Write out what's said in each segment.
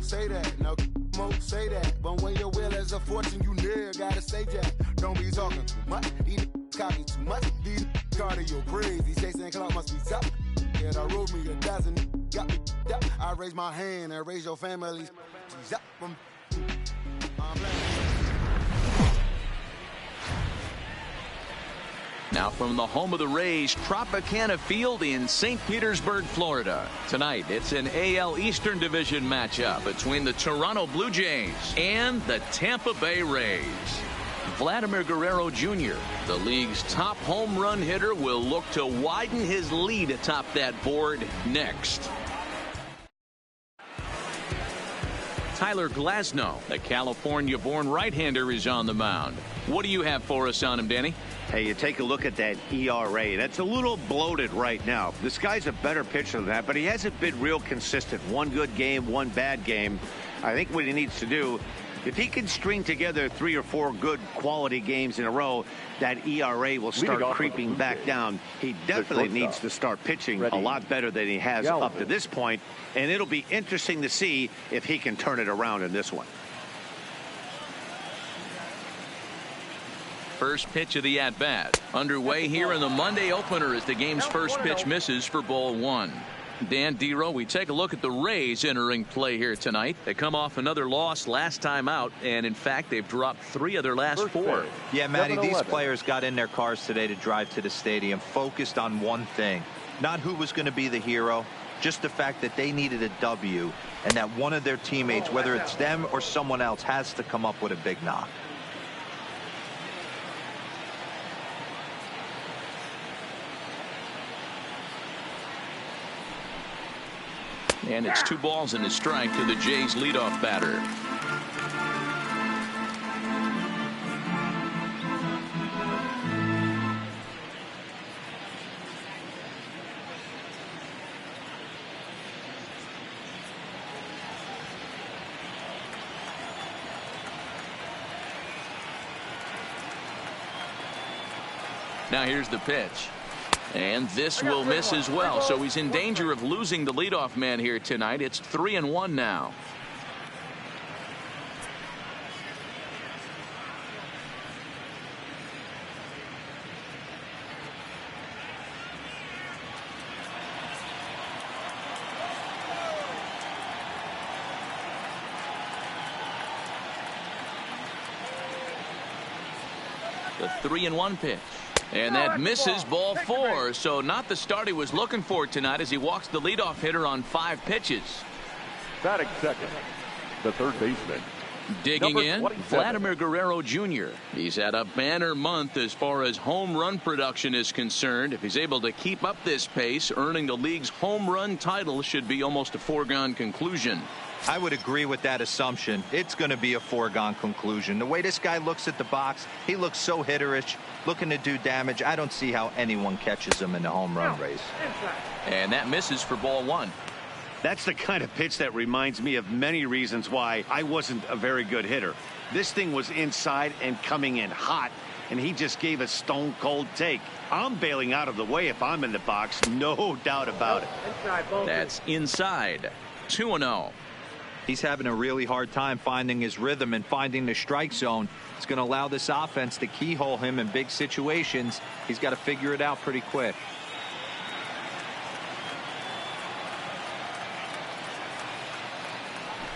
say that. No, mo say that. But when your will is a fortune, you never gotta say that. Don't be talking too much. These copy too much. These cardio crazy. Jason Clark must be top. Yeah, I wrote me a dozen. Got me up. I raise my hand and raise your family's. Now from the home of the Rays, Tropicana Field in St. Petersburg, Florida. Tonight, it's an AL Eastern Division matchup between the Toronto Blue Jays and the Tampa Bay Rays. Vladimir Guerrero Jr., the league's top home run hitter, will look to widen his lead atop that board next. Tyler Glasnow, the California-born right-hander, is on the mound. What do you have for us on him, Danny? Hey, you take a look at that ERA. That's a little bloated right now. This guy's a better pitcher than that, but he hasn't been real consistent. One good game, one bad game. I think what he needs to do, if he can string together 3 or 4 good quality games in a row, that ERA will start creeping back down. He definitely needs to start pitching a lot better than he has up to this point, and it'll be interesting to see if he can turn it around in this one. First pitch of the at-bat. Underway here in the Monday opener as the game's first pitch misses for ball 1. Dan Dero, we take a look at the Rays entering play here tonight. They come off another loss last time out, and in fact they've dropped 3 of their last 4. Yeah, Matty, these players got in their cars today to drive to the stadium focused on one thing. Not who was going to be the hero, just the fact that they needed a W, and that one of their teammates, whether it's them or someone else, has to come up with a big knock. And it's 2 balls and a strike to the Jays leadoff batter. Now here's the pitch. And this will miss as well, so he's in danger of losing the leadoff man here tonight. It's 3-1 now. The 3-1 pitch. And that misses ball 4. So not the start he was looking for tonight as he walks the leadoff hitter on 5 pitches. Batting second, the third baseman. Digging in, Vladimir Guerrero Jr. He's had a banner month as far as home run production is concerned. If he's able to keep up this pace, earning the league's home run title should be almost a foregone conclusion. I would agree with that assumption. It's going to be a foregone conclusion. The way this guy looks at the box, he looks so hitterish, looking to do damage. I don't see how anyone catches him in the home run race. And that misses for ball 1. That's the kind of pitch that reminds me of many reasons why I wasn't a very good hitter. This thing was inside and coming in hot, and he just gave a stone cold take. I'm bailing out of the way if I'm in the box, no doubt about it. That's inside. 2-0. He's having a really hard time finding his rhythm and finding the strike zone. It's going to allow this offense to keyhole him in big situations. He's got to figure it out pretty quick.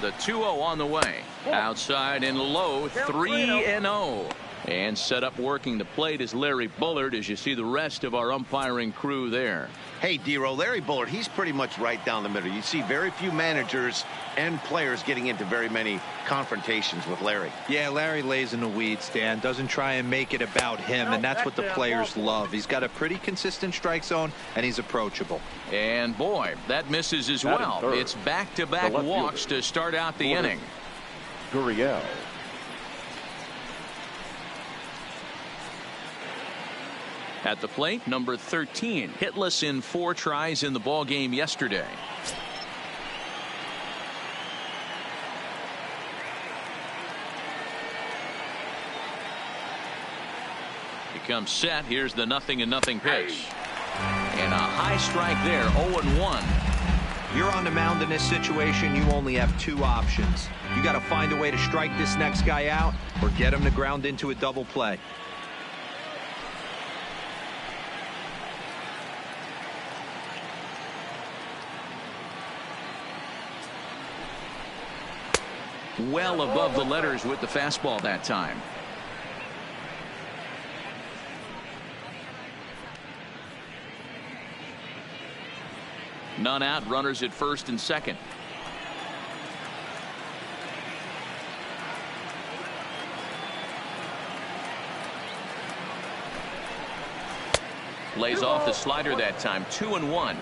The 2-0 on the way. Outside and low, 3-0. And set up working the plate is Larry Bullard as you see the rest of our umpiring crew there. Hey, Dero, Larry Bullard, he's pretty much right down the middle. You see very few managers and players getting into very many confrontations with Larry. Yeah, Larry lays in the weeds, Dan. Doesn't try and make it about him, and that's what the players love. He's got a pretty consistent strike zone, and he's approachable. And boy, that misses as well. It's back-to-back walks to start out the inning. Gurriel. At the plate, number 13, hitless in 4 tries in the ball game yesterday. Becomes set. Here's the 0-0 pitch. And a high strike there, 0-1. You're on the mound in this situation, you only have two options. You got to find a way to strike this next guy out or get him to ground into a double play. Well above the letters with the fastball that time. None out, runners at first and second. Lays off the slider that time. 2-1.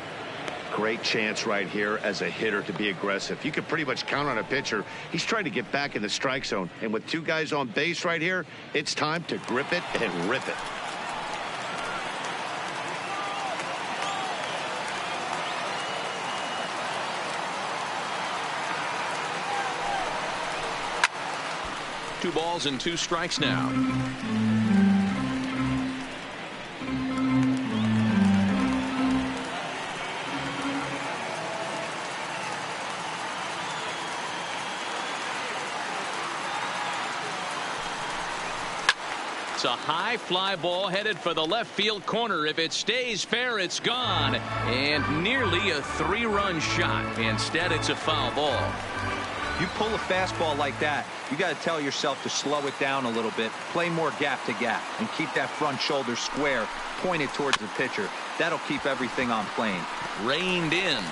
Great chance right here as a hitter to be aggressive. You can pretty much count on a pitcher. He's trying to get back in the strike zone. And with two guys on base right here, it's time to grip it and rip it. Two balls and two strikes now. It's a high fly ball headed for the left field corner. If it stays fair, it's gone. And nearly a three-run shot. Instead, it's a foul ball. You pull a fastball like that, you got to tell yourself to slow it down a little bit, play more gap to gap, and keep that front shoulder square, pointed towards the pitcher. That'll keep everything on plane. Reined in.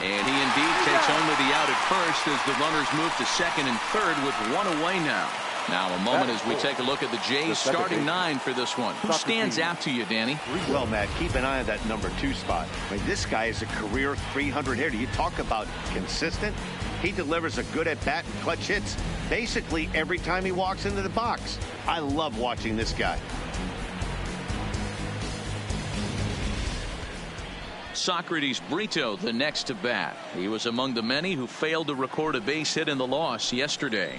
And he indeed takes only the out at first as the runners move to second and third with one away now. Now a moment as we take a look at the Jays starting nine for this one. Who stands out to you, Danny? Well, Matt, keep an eye on that number 2 spot. I mean, this guy is a career 300 hitter. You talk about consistent. He delivers a good at-bat and clutch hits basically every time he walks into the box. I love watching this guy. Socrates Brito, the next to bat. He was among the many who failed to record a base hit in the loss yesterday.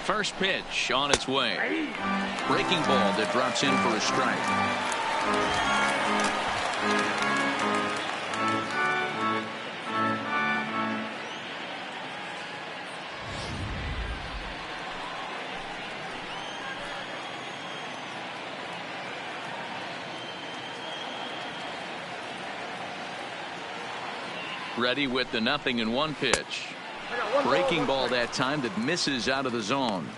First pitch on its way. Breaking ball that drops in for a strike. Ready with the 0-1 pitch. Breaking ball that time that misses out of the zone.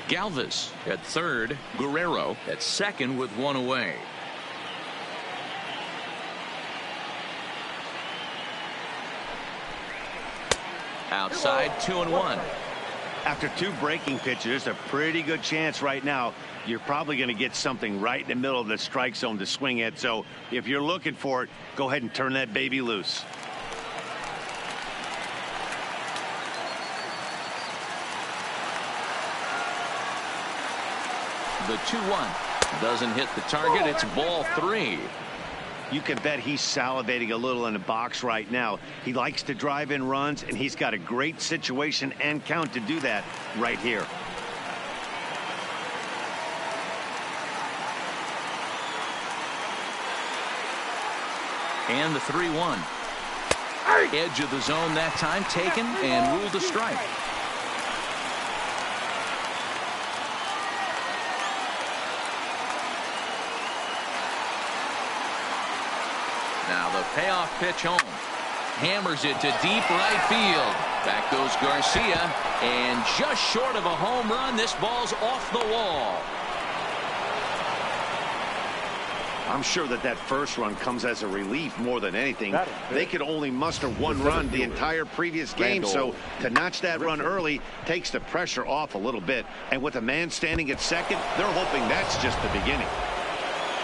Galvis at third. Guerrero at second with one away. Outside, 2-1. After 2 breaking pitches, a pretty good chance right now you're probably going to get something right in the middle of the strike zone to swing at. So if you're looking for it, go ahead and turn that baby loose. The 2-1 doesn't hit the target. It's ball 3. You can bet he's salivating a little in the box right now. He likes to drive in runs, and he's got a great situation and count to do that right here. And the 3-1. Edge of the zone that time taken and ruled a strike. Now the payoff pitch home. Hammers it to deep right field. Back goes Garcia. And just short of a home run, this ball's off the wall. I'm sure that first run comes as a relief more than anything. They could only muster 1 run the entire previous game, so to notch that run early takes the pressure off a little bit. And with a man standing at second, they're hoping that's just the beginning.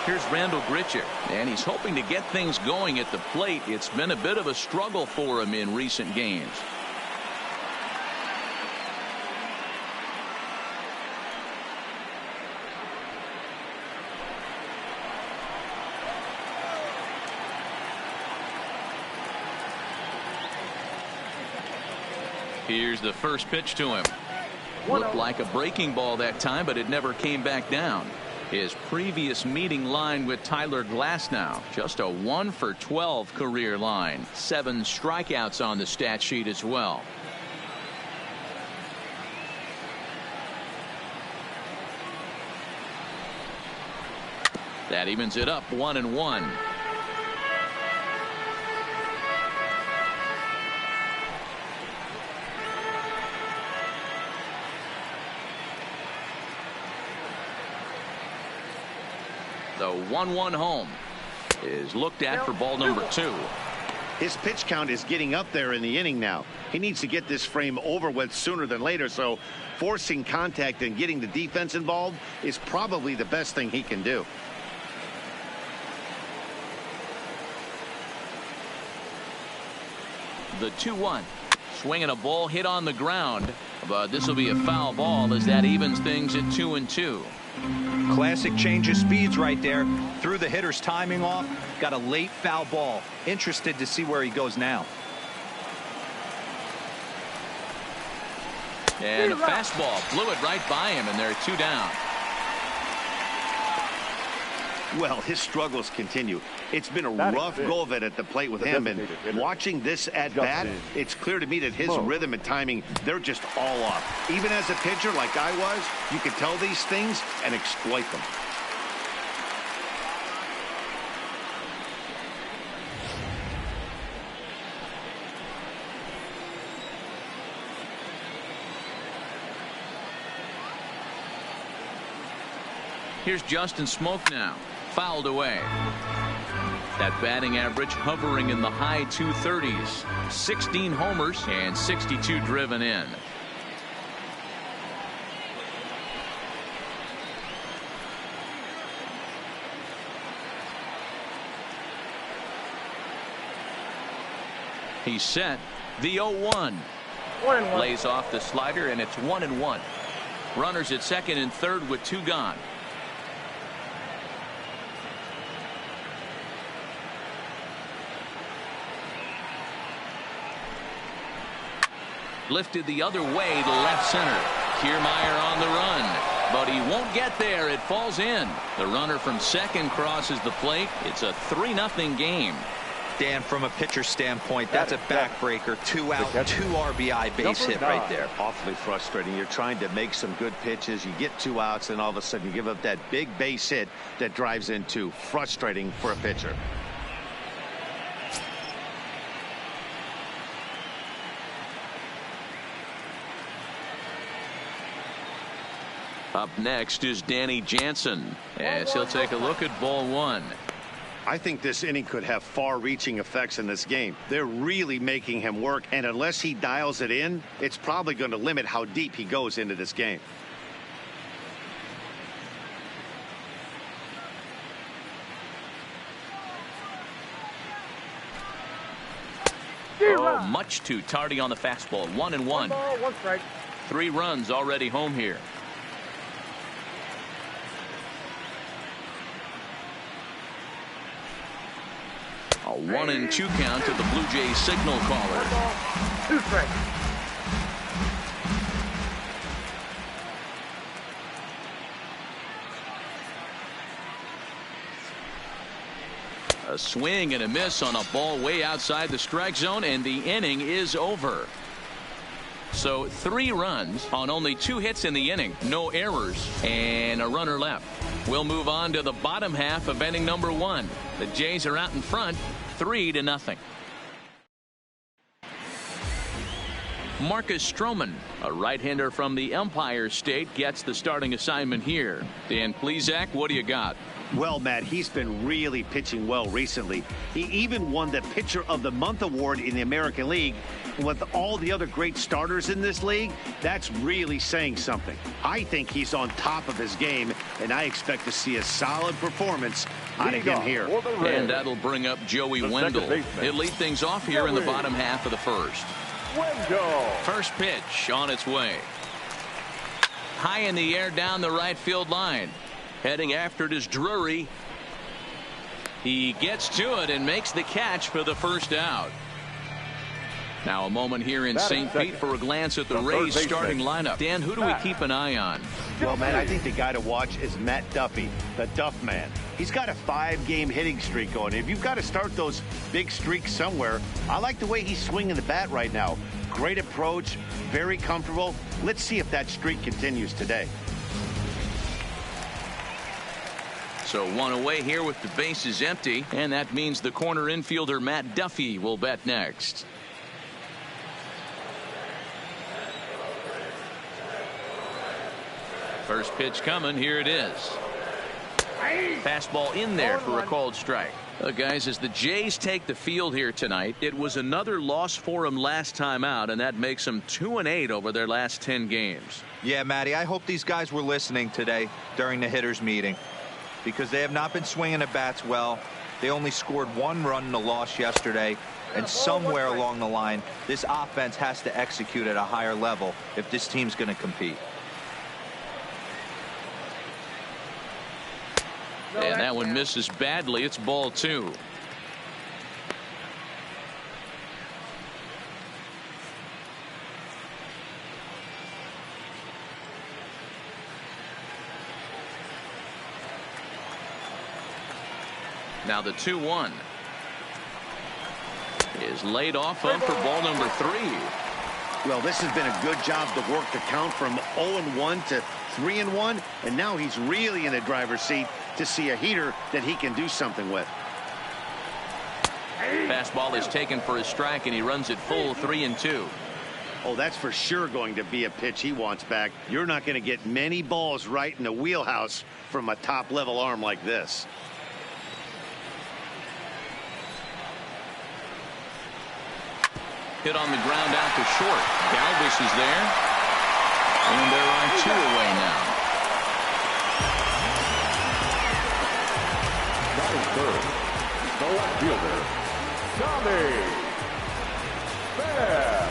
Here's Randall Grichuk, and he's hoping to get things going at the plate. It's been a bit of a struggle for him in recent games. Here's the first pitch to him. Looked like a breaking ball that time, but it never came back down. His previous meeting line with Tyler Glasnow, just a 1 for 12 career line. 7 strikeouts on the stat sheet as well. That evens it up 1-1. The 1-1 home is looked at for ball number 2. His pitch count is getting up there in the inning now. He needs to get this frame over with sooner than later, so forcing contact and getting the defense involved is probably the best thing he can do. The 2-1. Swinging a ball hit on the ground, but this will be a foul ball as that evens things at 2-2. Classic change of speeds right there. Threw the hitter's timing off. Got a late foul ball. Interested to see where he goes now. And a fastball blew it right by him, and they're 2 down. Well, his struggles continue. It's been a rough go of it at the plate with him, and watching this at bat, it's clear to me that his rhythm and timing, they're just all off. Even as a pitcher like I was, you can tell these things and exploit them. Here's Justin Smoak now. Fouled away. That batting average hovering in the high 230s. 16 homers and 62 driven in. He's set. The 0-1. Lays off the slider, and it's 1-1. Runners at second and third with 2 gone. Lifted the other way to left center. Kiermaier on the run, but he won't get there. It falls in. The runner from second crosses the plate. It's a 3-0 game. Dan, from a pitcher standpoint, that's a backbreaker. 2 out, 2 RBI base hit right there. Awfully frustrating. You're trying to make some good pitches. You get 2 outs, and all of a sudden you give up that big base hit that drives in 2. Frustrating for a pitcher. Up next is Danny Jansen as he'll take a look at ball 1. I think this inning could have far-reaching effects in this game. They're really making him work, and unless he dials it in, it's probably going to limit how deep he goes into this game. Oh, much too tardy on the fastball. 1-1. 1 strike. 3 runs already home here. A 1-2 count to the Blue Jays signal caller. 2 strikes. A swing and a miss on a ball way outside the strike zone, and the inning is over. So 3 runs on only 2 hits in the inning, no errors, and a runner left. We'll move on to the bottom half of inning number 1. The Jays are out in front, 3-0. Marcus Stroman, a right-hander from the Empire State, gets the starting assignment here. Dan Plesac, what do you got? Well, Matt, he's been really pitching well recently. He even won the Pitcher of the Month award in the American League. With all the other great starters in this league, that's really saying something. I think he's on top of his game, and I expect to see a solid performance out of him here. And that'll bring up Joey Wendell. He'll lead things off here in the bottom half of the first. First pitch on its way. High in the air down the right field line. Heading after it is Drury. He gets to it and makes the catch for the first out. Now a moment here in St. Pete for a glance at the Rays starting lineup. Dan, who do we keep an eye on? Well, man, I think the guy to watch is Matt Duffy, the Duff Man. He's got a 5-game hitting streak going. If you've got to start those big streaks somewhere, I like the way he's swinging the bat right now. Great approach, very comfortable. Let's see if that streak continues today. So one away here with the bases empty, and that means the corner infielder Matt Duffy will bat next. First pitch coming. Here it is. Fastball in there for a called strike. Guys, as the Jays take the field here tonight, it was another loss for them last time out, and that makes them 2-8 over their last 10 games. Yeah, Matty, I hope these guys were listening today during the hitters meeting, because they have not been swinging the bats well. They only scored 1 run in the loss yesterday, and somewhere along the line, this offense has to execute at a higher level if this team's going to compete. And that one misses badly. It's ball 2. Now the 2-1 is laid off of for ball number 3. Well, this has been a good job to work the count from 0-1 to 3-1, and now he's really in the driver's seat to see a heater that he can do something with. Fastball is taken for a strike, and he runs it full 3-2. Oh, that's for sure going to be a pitch he wants back. You're not going to get many balls right in the wheelhouse from a top-level arm like this. Hit on the ground out to short. Galvis is there. And there are 2 away now. Batting third, the left fielder, Tommy Pham.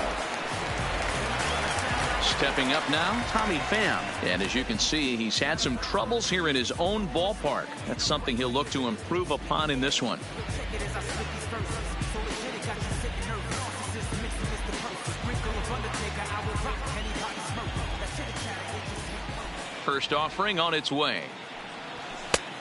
Stepping up now, Tommy Pham. And as you can see, he's had some troubles here in his own ballpark. That's something he'll look to improve upon in this one. First offering on its way.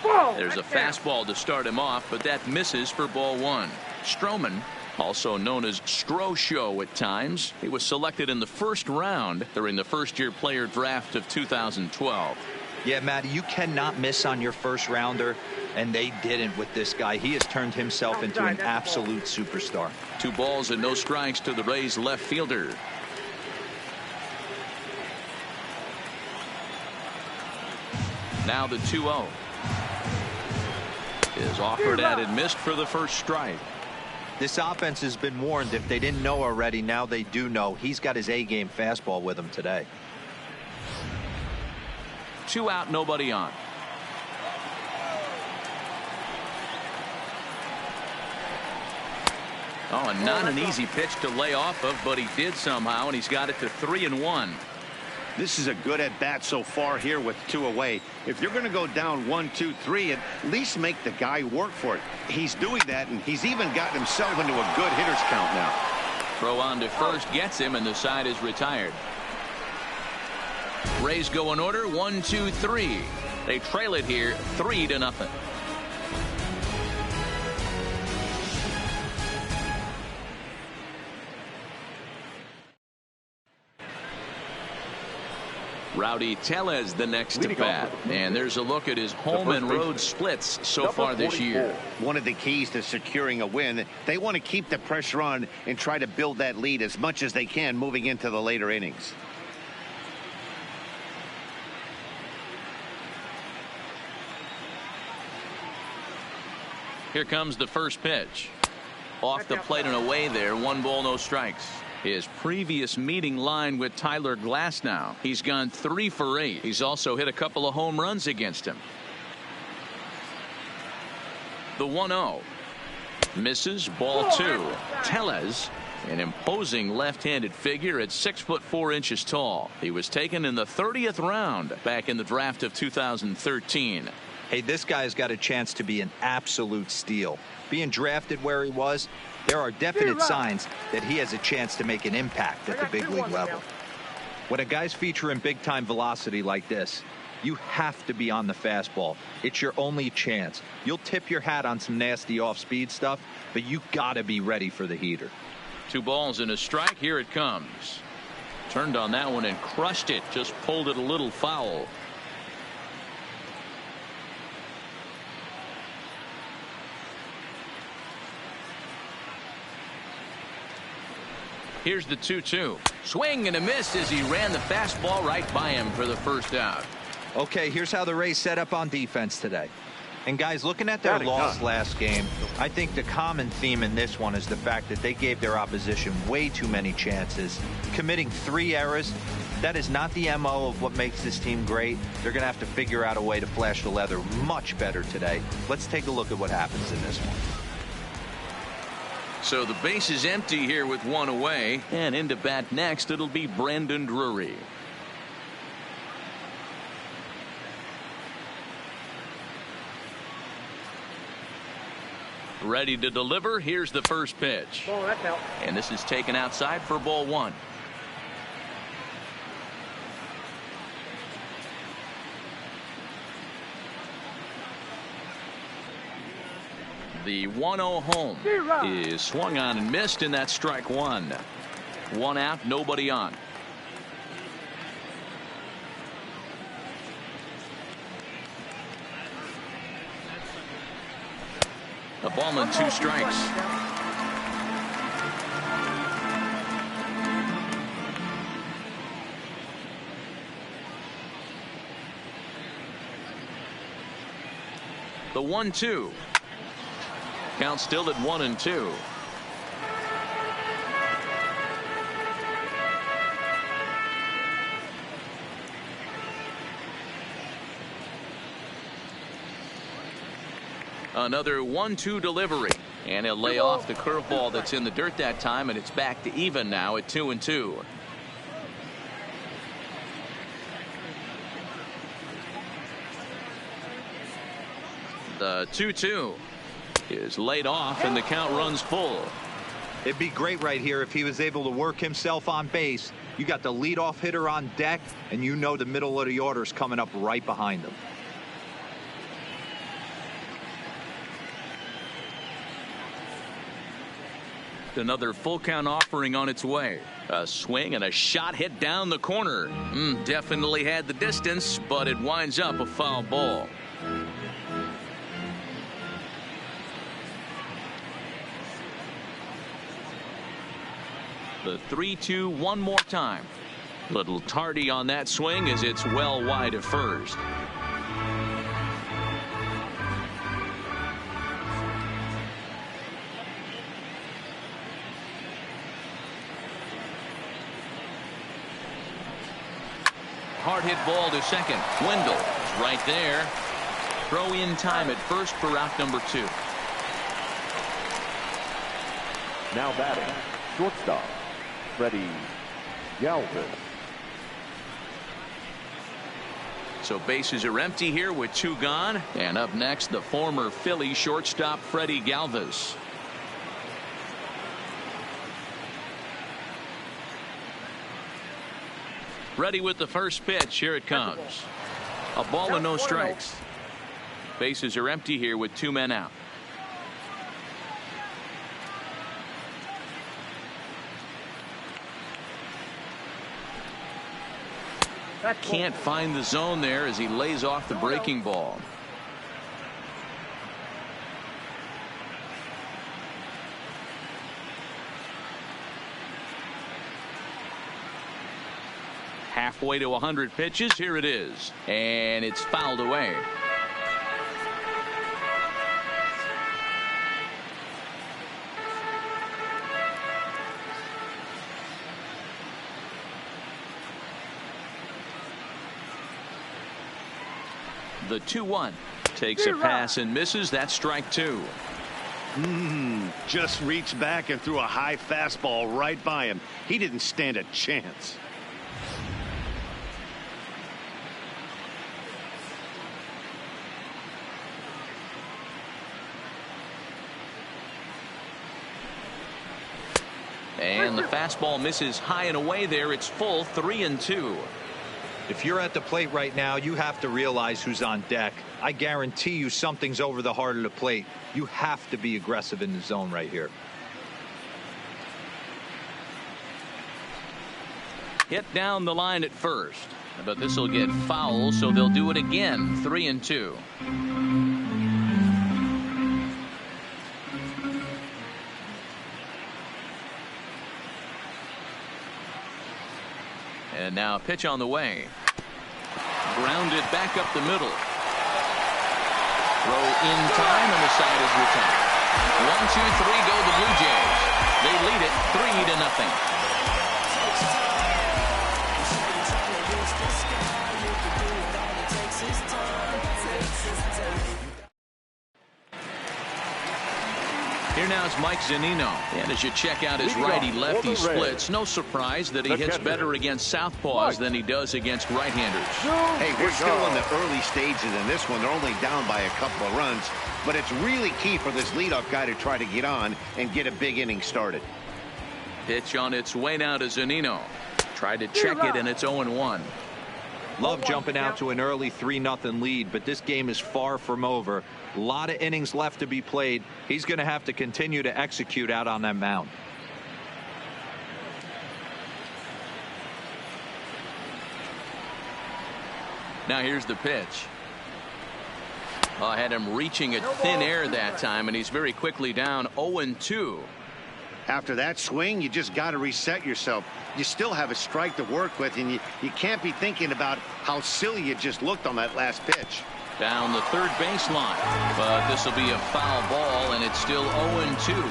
There's a fastball to start him off, but that misses for ball 1. Stroman, also known as Strosho at times, he was selected in the first round during the first-year player draft of 2012. Yeah, Matty, you cannot miss on your first rounder, and they didn't with this guy. He has turned himself into an absolute superstar. 2 balls and no strikes to the Rays left fielder. Now the 2-0 is offered at and missed for the first strike. This offense has been warned. If they didn't know already, now they do know. He's got his A-game fastball with him today. 2 out, nobody on. Oh, and not an easy pitch to lay off of, but he did somehow, and he's got it to 3-1. This is a good at-bat so far here with 2 away. If you're going to go down 1, 2, 3, at least make the guy work for it. He's doing that, and he's even gotten himself into a good hitter's count now. Throw on to first gets him, and the side is retired. Rays go in order, 1, 2, 3. They trail it here 3-0. Rowdy Tellez the next to bat, and there's a look at his home and road splits so far this year. One of the keys to securing a win, they want to keep the pressure on and try to build that lead as much as they can moving into the later innings. Here comes the first pitch. Off the plate and away there, 1 ball, no strikes. His previous meeting line with Tyler Glasnow. He's gone 3 for 8. He's also hit a couple of home runs against him. The 1-0 misses, ball 2. Tellez, an imposing left-handed figure at 6'4" tall. He was taken in the 30th round back in the draft of 2013. Hey, this guy's got a chance to be an absolute steal. Being drafted where he was, there are definite signs that he has a chance to make an impact at the big league level. When a guy's featuring big-time velocity like this, you have to be on the fastball. It's your only chance. You'll tip your hat on some nasty off-speed stuff, but you got to be ready for the heater. 2 balls and a strike. Here it comes. Turned on that one and crushed it. Just pulled it a little foul. Here's the 2-2. Swing and a miss as he ran the fastball right by him for the first out. Okay, here's how the Rays set up on defense today. And guys, looking at their loss last game, I think the common theme in this one is the fact that they gave their opposition way too many chances, committing 3 errors. That is not the MO of what makes this team great. They're going to have to figure out a way to flash the leather much better today. Let's take a look at what happens in this one. So the base is empty here with 1 away, and into bat next it'll be Brandon Drury. Ready to deliver. Here's the first pitch. Oh, that's out. And this is taken outside for ball 1. The 1-0 home is swung on and missed, and that's strike 1. 1 out, nobody on. A ball and 2 strikes. The 1-2. Count still at 1-2. Another 1-2 delivery, and he'll lay off the curveball that's in the dirt that time, and it's back to even now at 2-2. The 2-2 is laid off, and the count runs full. It'd be great right here if he was able to work himself on base. You got the leadoff hitter on deck, and you know the middle of the order is coming up right behind him. Another full count offering on its way. A swing and a shot hit down the corner. Definitely had the distance, but it winds up a foul ball. The 3-2 one more time. Little tardy on that swing as it's well wide of first. Hard hit ball to second. Wendell is right there. Throw in time at first for out number 2. Now batting, shortstop, Freddie Galvis. So bases are empty here with 2 gone. And up next, the former Philly shortstop Freddie Galvis. Ready with the first pitch. Here it comes. A ball and no strikes. Bases are empty here with 2 men out. Can't find the zone there as he lays off the breaking ball. Halfway to 100 pitches. Here it is. And it's fouled away. The 2-1 takes a pass and misses. That's strike 2. Just reached back and threw a high fastball right by him. He didn't stand a chance. And the fastball misses high and away there. It's full 3-2. If you're at the plate right now, you have to realize who's on deck. I guarantee you something's over the heart of the plate. You have to be aggressive in the zone right here. Hit down the line at first, but this will get foul, so they'll do it again. 3-2. And now pitch on the way. Grounded back up the middle. Throw in time, and the side is retired. 1-2-3 go the Blue Jays. They lead it 3-0. Here now is Mike Zunino. And as you check out his righty-lefty splits, no surprise that he hits better against southpaws than he does against right-handers. Hey, we're still in the early stages in this one. They're only down by a couple of runs. But it's really key for this leadoff guy to try to get on and get a big inning started. Pitch on its way now to Zunino. Tried to check it, and it's 0-1. Love jumping out to an early 3-0 lead, but this game is far from over. A lot of innings left to be played. He's going to have to continue to execute out on that mound. Now here's the pitch. I had him reaching at thin air that time, and he's very quickly down 0-2. After that swing, you just got to reset yourself. You still have a strike to work with, and you can't be thinking about how silly you just looked on that last pitch. Down the third baseline, but this will be a foul ball, and it's still 0-2.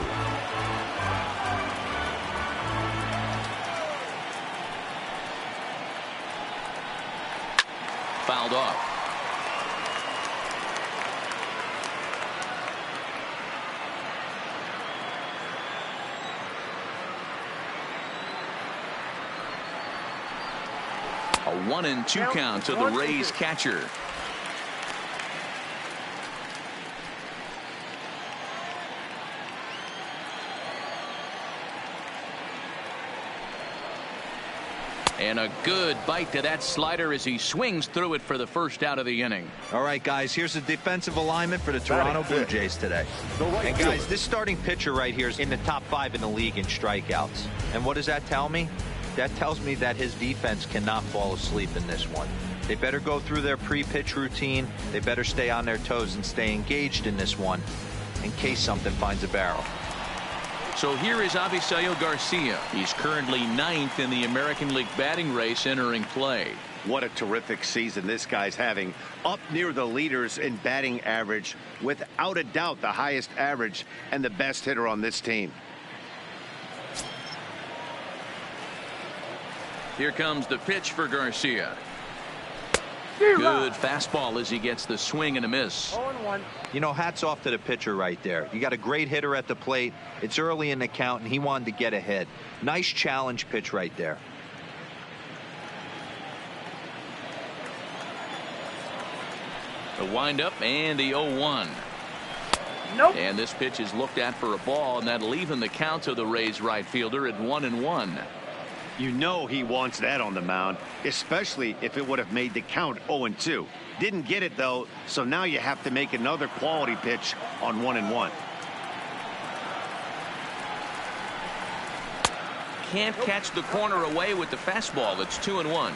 Fouled off. A 1-2 count to the Rays catcher. And a good bite to that slider as he swings through it for the first out of the inning. All right, guys, here's the defensive alignment for the Toronto Blue Jays today. And guys, this starting pitcher right here is in the top 5 in the league in strikeouts. And what does that tell me? That tells me that his defense cannot fall asleep in this one. They better go through their pre-pitch routine. They better stay on their toes and stay engaged in this one in case something finds a barrel. So here is Avisail Garcia. He's currently 9th in the American League batting race entering play. What a terrific season this guy's having. Up near the leaders in batting average, without a doubt the highest average and the best hitter on this team. Here comes the pitch for Garcia. Good fastball as he gets the swing and a miss. 0-1. You know, hats off to the pitcher right there. You got a great hitter at the plate. It's early in the count, and he wanted to get ahead. Nice challenge pitch right there. The windup and the 0-1. Nope. And this pitch is looked at for a ball, and that'll even the count of the Rays right fielder at 1-1. You know he wants that on the mound, especially if it would have made the count 0-2. Didn't get it, though, so now you have to make another quality pitch on 1-1. Can't catch the corner away with the fastball. It's 2-1.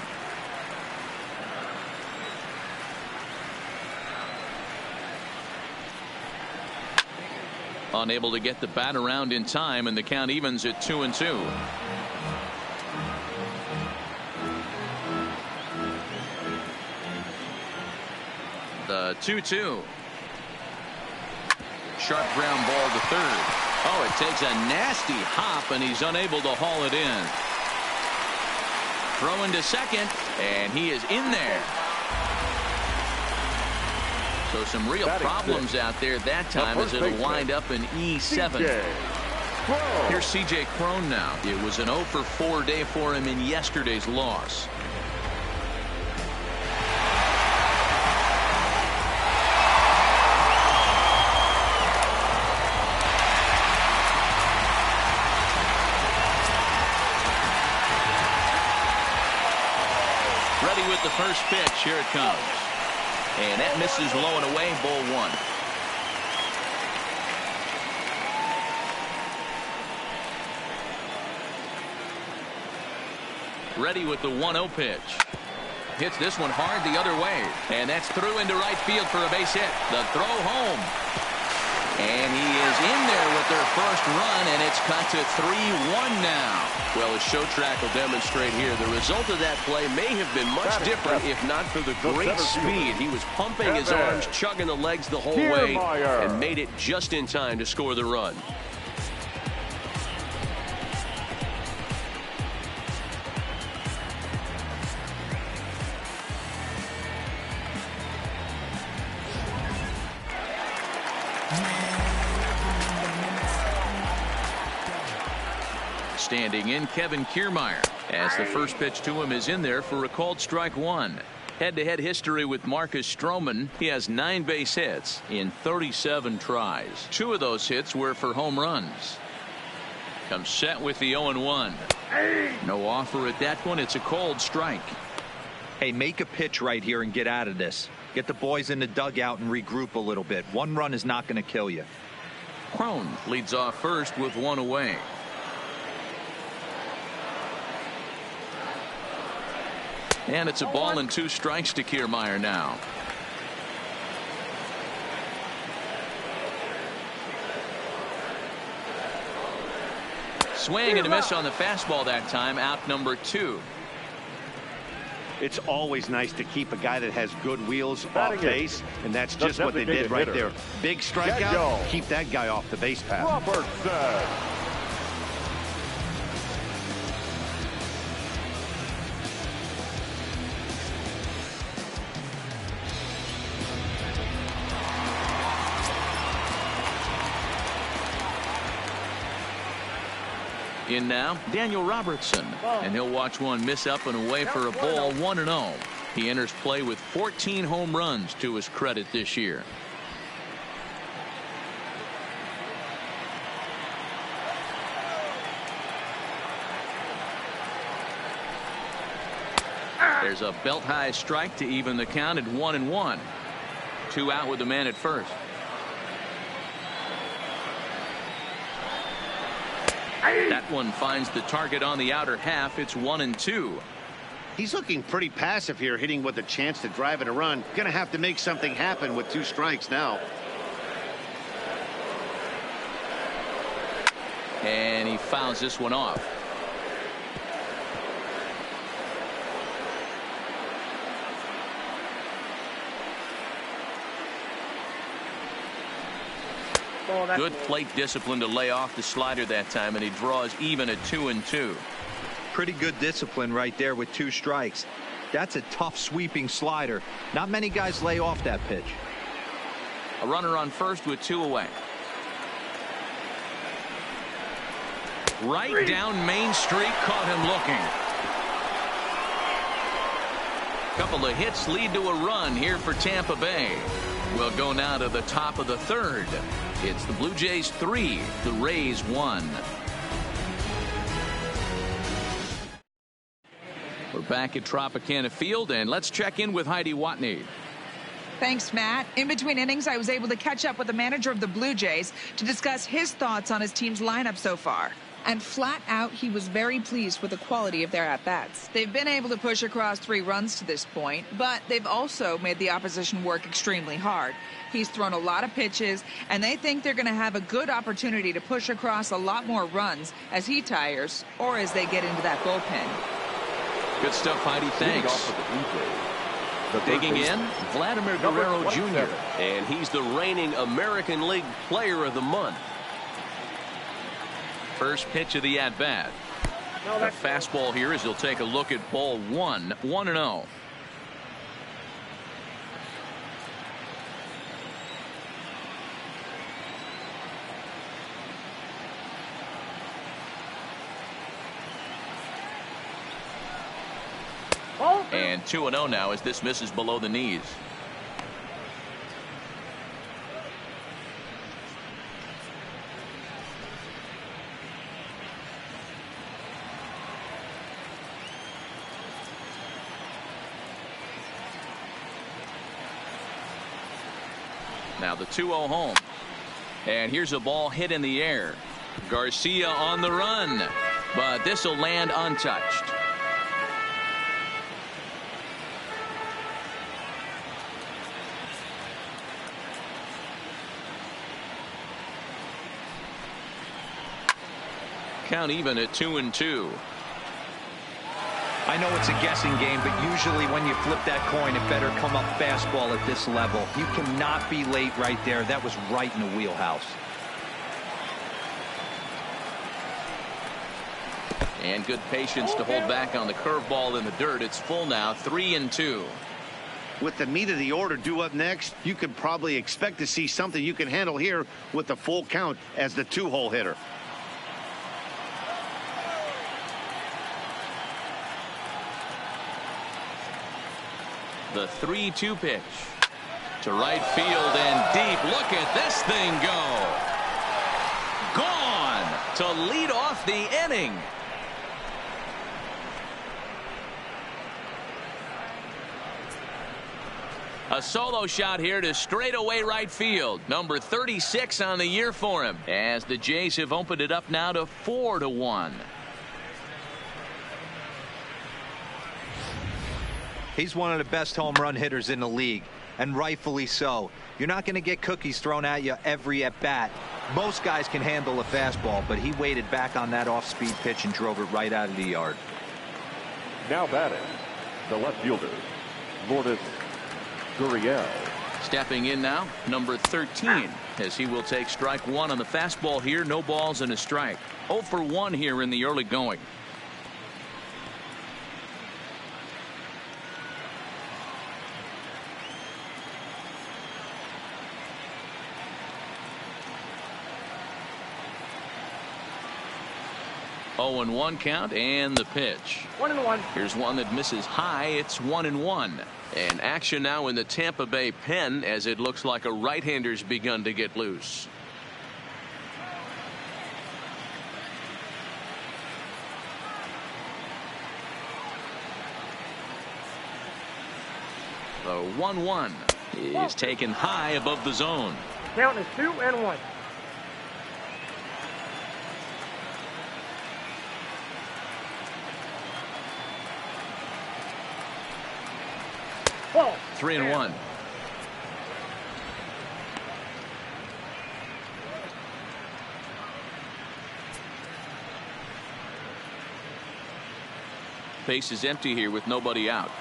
Unable to get the bat around in time, and the count evens at 2-2. The 2-2. Sharp ground ball to third. Oh, it takes a nasty hop, and he's unable to haul it in. Throwing to second, and he is in there. So some real problems out there that time as it'll wind up in E7. Here's C.J. Cron now. It was an 0-for-4 day for him in yesterday's loss. first pitch. Here it comes. And that misses low and away. Ball one. Ready with the 1-0 pitch. Hits this one hard the other way. And that's through into right field for a base hit. The throw home. And he is in there with their first run, and it's cut to 3-1 now. Well, as show track will demonstrate here, the result of that play may have been much different if not for the great speed. He was pumping his arms, chugging the legs the whole way, and made it just in time to score the run. Standing in, Kevin Kiermaier, as the first pitch to him is in there for a called strike one. Head-to-head history with Marcus Stroman. He has 9 base hits in 37 tries. 2 of those hits were for home runs. Comes set with the 0-1. No offer at that one. It's a called strike. Hey, make a pitch right here and get out of this. Get the boys in the dugout and regroup a little bit. 1 run is not going to kill you. Cron leads off first with 1 away. And it's a ball and 2 strikes to Kiermaier now. Swing and a miss on the fastball that time. Out number 2. It's always nice to keep a guy that has good wheels off base, and that's just what they did right there. Big strikeout. Keep that guy off the base path. Robertson. In now, Daniel Robertson, and he'll watch one miss up and away for a ball. 1-0. He enters play with 14 home runs to his credit this year. There's a belt-high strike to even the count at 1-1. 2 out with the man at first. That one finds the target on the outer half. It's 1-2. He's looking pretty passive here, hitting with a chance to drive in a run. Going to have to make something happen with 2 strikes now. And he fouls this one off. Good plate discipline to lay off the slider that time, and he draws even at 2-2. Pretty good discipline right there with 2 strikes. That's a tough sweeping slider. Not many guys lay off that pitch. A runner on first with 2 away. Right down Main Street, caught him looking. Couple of hits lead to a run here for Tampa Bay. We'll go now to the top of the 3rd. It's the Blue Jays 3, the Rays 1. We're back at Tropicana Field, and let's check in with Heidi Watney. Thanks, Matt. In between innings, I was able to catch up with the manager of the Blue Jays to discuss his thoughts on his team's lineup so far. And flat out, he was very pleased with the quality of their at-bats. They've been able to push across 3 runs to this point, but they've also made the opposition work extremely hard. He's thrown a lot of pitches, and they think they're going to have a good opportunity to push across a lot more runs as he tires or as they get into that bullpen. Good stuff, Heidi. Thanks. Digging in, Vladimir Guerrero Jr. And he's the reigning American League Player of the Month. First pitch of the at-bat. A fastball here as he'll take a look at ball 1. 1-0. And 2-0 now as this misses below the knees. Now the 2-0 home. And here's a ball hit in the air. Garcia on the run, but this will land untouched. Count even at 2-2. I know it's a guessing game, but usually when you flip that coin, it better come up fastball at this level. You cannot be late right there. That was right in the wheelhouse. And good patience to hold back on the curveball in the dirt. It's full now, 3-2. With the meat of the order due up next, you could probably expect to see something you can handle here with the full count as the 2-hole hitter. The 3-2 pitch to right field and deep. Look at this thing go. Gone to lead off the inning. A solo shot here to straightaway right field. Number 36 on the year for him, as the Jays have opened it up now to 4-1. He's one of the best home run hitters in the league, and rightfully so. You're not going to get cookies thrown at you every at bat. Most guys can handle a fastball, but he waited back on that off-speed pitch and drove it right out of the yard. Now batting, the left fielder, Lourdes Gurriel. Stepping in now, number 13, as he will take strike one on the fastball here. No balls and a strike. 0 for 1 here in the early going. Oh, 0-1 count, and the pitch. 1-1. Here's one that misses high. It's 1-1. And action now in the Tampa Bay pen, as it looks like a right-hander's begun to get loose. The 1-1 is taken high above the zone. Count is 2-1. Ball. 3-1. Base is empty here with nobody out.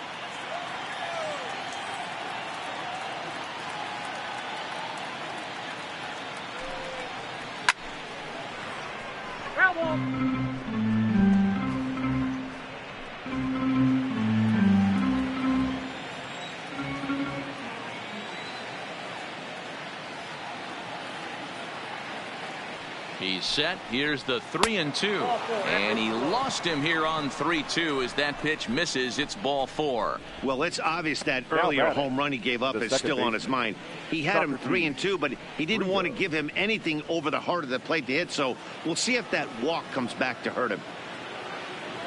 Ground ball. He's set. Here's the 3-2, and he lost him here on 3-2 as that pitch misses. It's ball 4. Well, it's obvious that earlier home run he gave up is still on his mind. He had him 3-2, but he didn't want to give him anything over the heart of the plate to hit, so we'll see if that walk comes back to hurt him.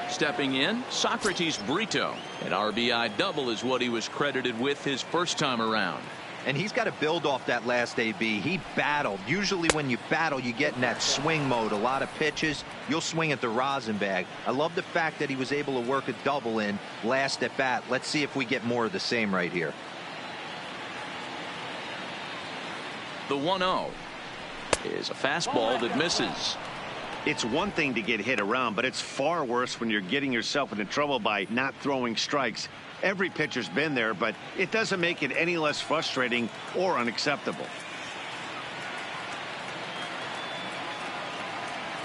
Stepping in, Socrates Brito. An RBI double is what he was credited with his first time around. And he's got to build off that last AB. He battled. Usually when you battle, you get in that swing mode. A lot of pitches, you'll swing at the rosin bag. I love the fact that he was able to work a double in last at bat. Let's see if we get more of the same right here. The 1-0 is a fastball that misses. It's one thing to get hit around, but it's far worse when you're getting yourself into trouble by not throwing strikes. Every pitcher's been there, but it doesn't make it any less frustrating or unacceptable.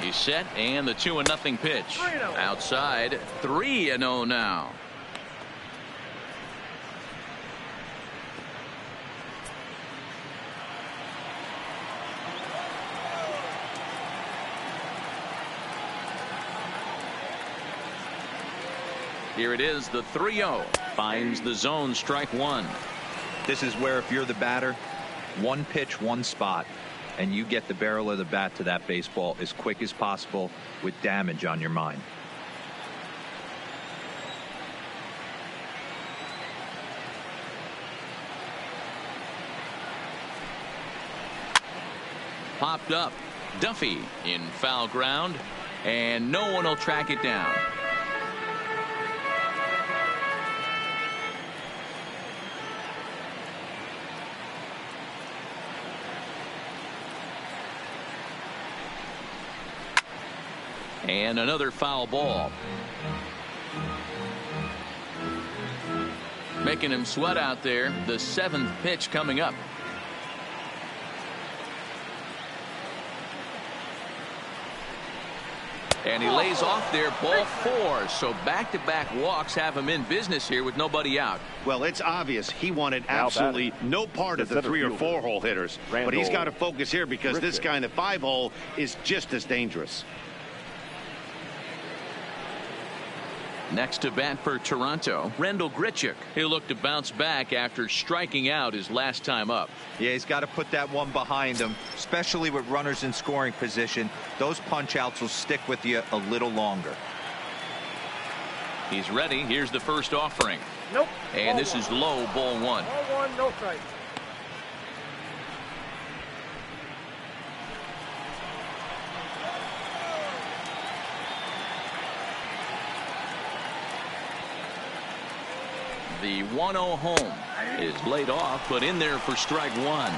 He's set, and the 2-0 pitch. Outside, 3-0 now. Here it is, the 3-0. Finds the zone, strike one. This is where if you're the batter, one pitch, one spot, and you get the barrel of the bat to that baseball as quick as possible with damage on your mind. popped up. Duffy in foul ground, and no one will track it down. And another foul ball. Making him sweat out there. The 7th pitch coming up. And he lays off there, ball 4. So back-to-back walks have him in business here with nobody out. Well, it's obvious he wanted absolutely no part of the 3 or 4 hole hitters. But he's got to focus here because this guy in the 5 hole is just as dangerous. Next to bat for Toronto, Randal Grichuk. He'll look to bounce back after striking out his last time up. Yeah, he's got to put that one behind him, especially with runners in scoring position. Those punch outs will stick with you a little longer. He's ready. Here's the first offering. Nope. And this is low, ball 1. Ball 1, no strike. The 1-0 home is laid off, but in there for strike 1.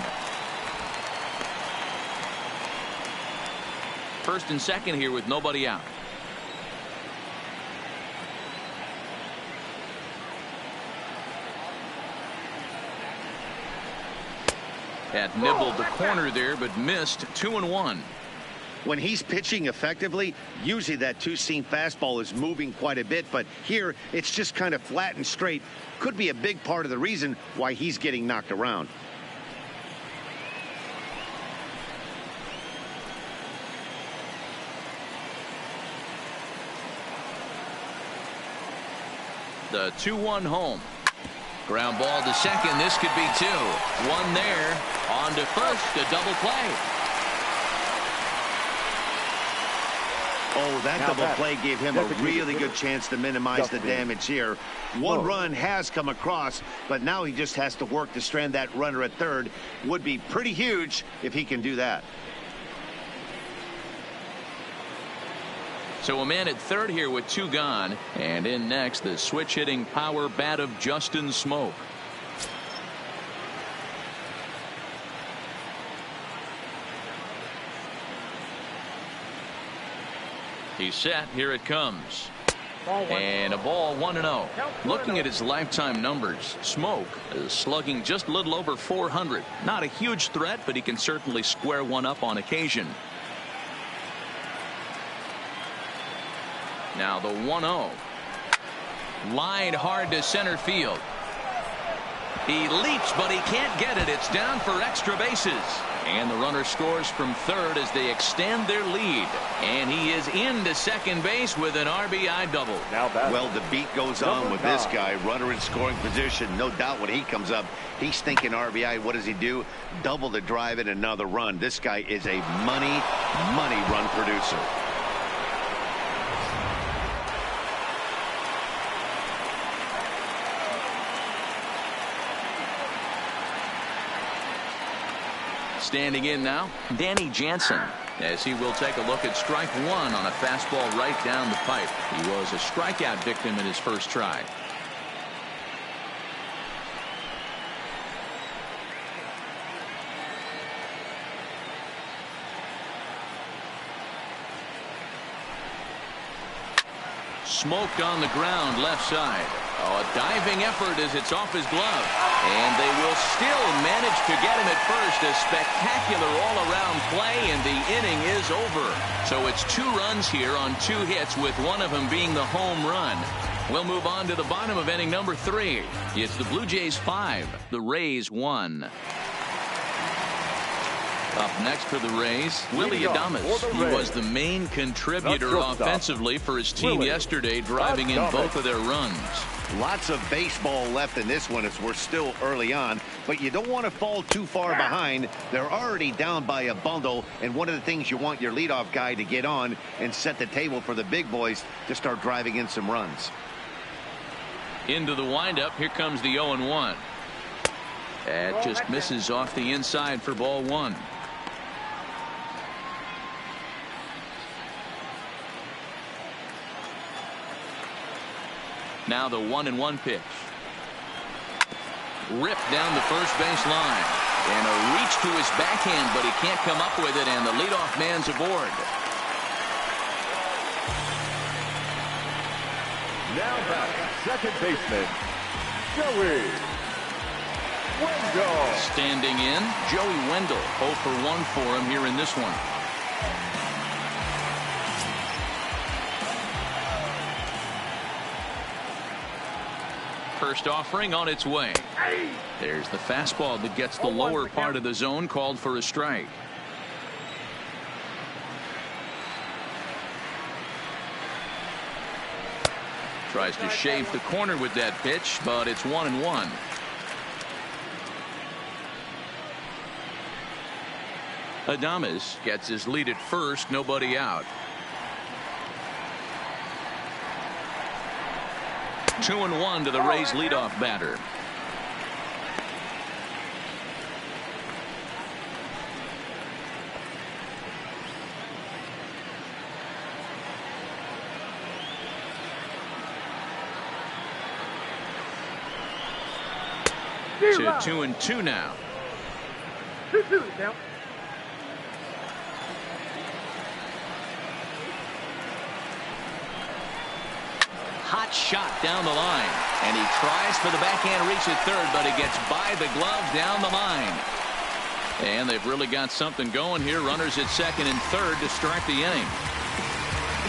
First and second here with nobody out. Had nibbled the corner there, but missed. 2-1. When he's pitching effectively, usually that two-seam fastball is moving quite a bit, but here it's just kind of flat and straight. Could be a big part of the reason why he's getting knocked around. The 2-1 home. Ground ball to second. This could be 2. 1 there. On to first. A double play. Oh, that double play gave him a really good chance to minimize the damage here. One run has come across, but now he just has to work to strand that runner at third. Would be pretty huge if he can do that. So a man at third here with 2 gone. And in next, the switch-hitting power bat of Justin Smoak. He's set. Here it comes. And a ball 1-0. Looking at his lifetime numbers, Smoak is slugging just a little over 400. Not a huge threat, but he can certainly square one up on occasion. Now the 1-0. Lined hard to center field. He leaps, but he can't get it. It's down for extra bases. And the runner scores from third as they extend their lead. And he is into second base with an RBI double. Well, the beat goes on with this guy. Runner in scoring position. No doubt when he comes up, he's thinking RBI. What does he do? Double the drive and another run. This guy is a money run producer. Standing in now, Danny Jansen, as he will take a look at strike 1 on a fastball right down the pipe. He was a strikeout victim in his first try. Smoked on the ground left side. Oh, a diving effort as it's off his glove. And they will still manage to get him at first. A spectacular all-around play, and the inning is over. So it's 2 runs here on 2 hits, with one of them being the home run. We'll move on to the bottom of inning number 3. It's the Blue Jays 5, the Rays 1. Up next for the Rays, Willy Adames. He was the main contributor offensively for his team yesterday, driving in both of their runs. Lots of baseball left in this one as we're still early on, but you don't want to fall too far behind. They're already down by a bundle, and one of the things you want your leadoff guy to get on and set the table for the big boys to start driving in some runs. Into the windup. Here comes the 0-1. That just misses off the inside for ball 1. Now the 1-1 pitch. Ripped down the first base line. And a reach to his backhand, but he can't come up with it, and the leadoff man's aboard. Now back, second baseman, Joey Wendle. Standing in, Joey Wendle. 0 for 1 for him here in this one. First offering on its way. There's the fastball that gets the lower part of the zone, called for a strike. Tries to shave the corner with that pitch, but it's 1-1. Adames gets his lead at first, nobody out. 2-1 to the Rays leadoff batter. To 2-2 now. 2-2 count. Hot shot down the line, and he tries for the backhand reach at third, but he gets by the glove down the line. And they've really got something going here. Runners at second and third to start the inning.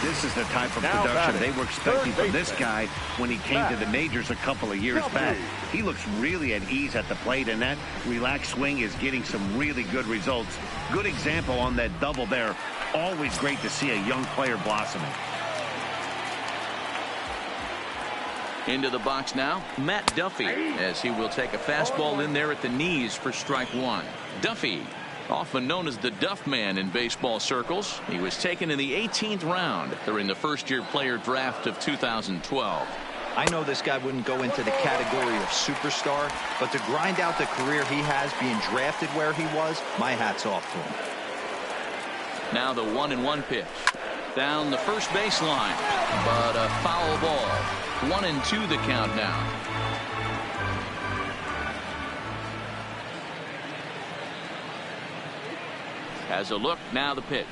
This is the type of production they were expecting from this guy when he came to the majors a couple of years back. He looks really at ease at the plate, and that relaxed swing is getting some really good results. Good example on that double there. Always great to see a young player blossoming. Into the box now, Matt Duffy, as he will take a fastball in there at the knees for strike one. Duffy, often known as the Duff Man in baseball circles. He was taken in the 18th round during the first-year player draft of 2012. I know this guy wouldn't go into the category of superstar, but to grind out the career he has being drafted where he was, my hat's off to him. Now the 1-1 pitch. Down the first baseline, but a foul ball. 1-2 the count now. Has a look, now the pitch.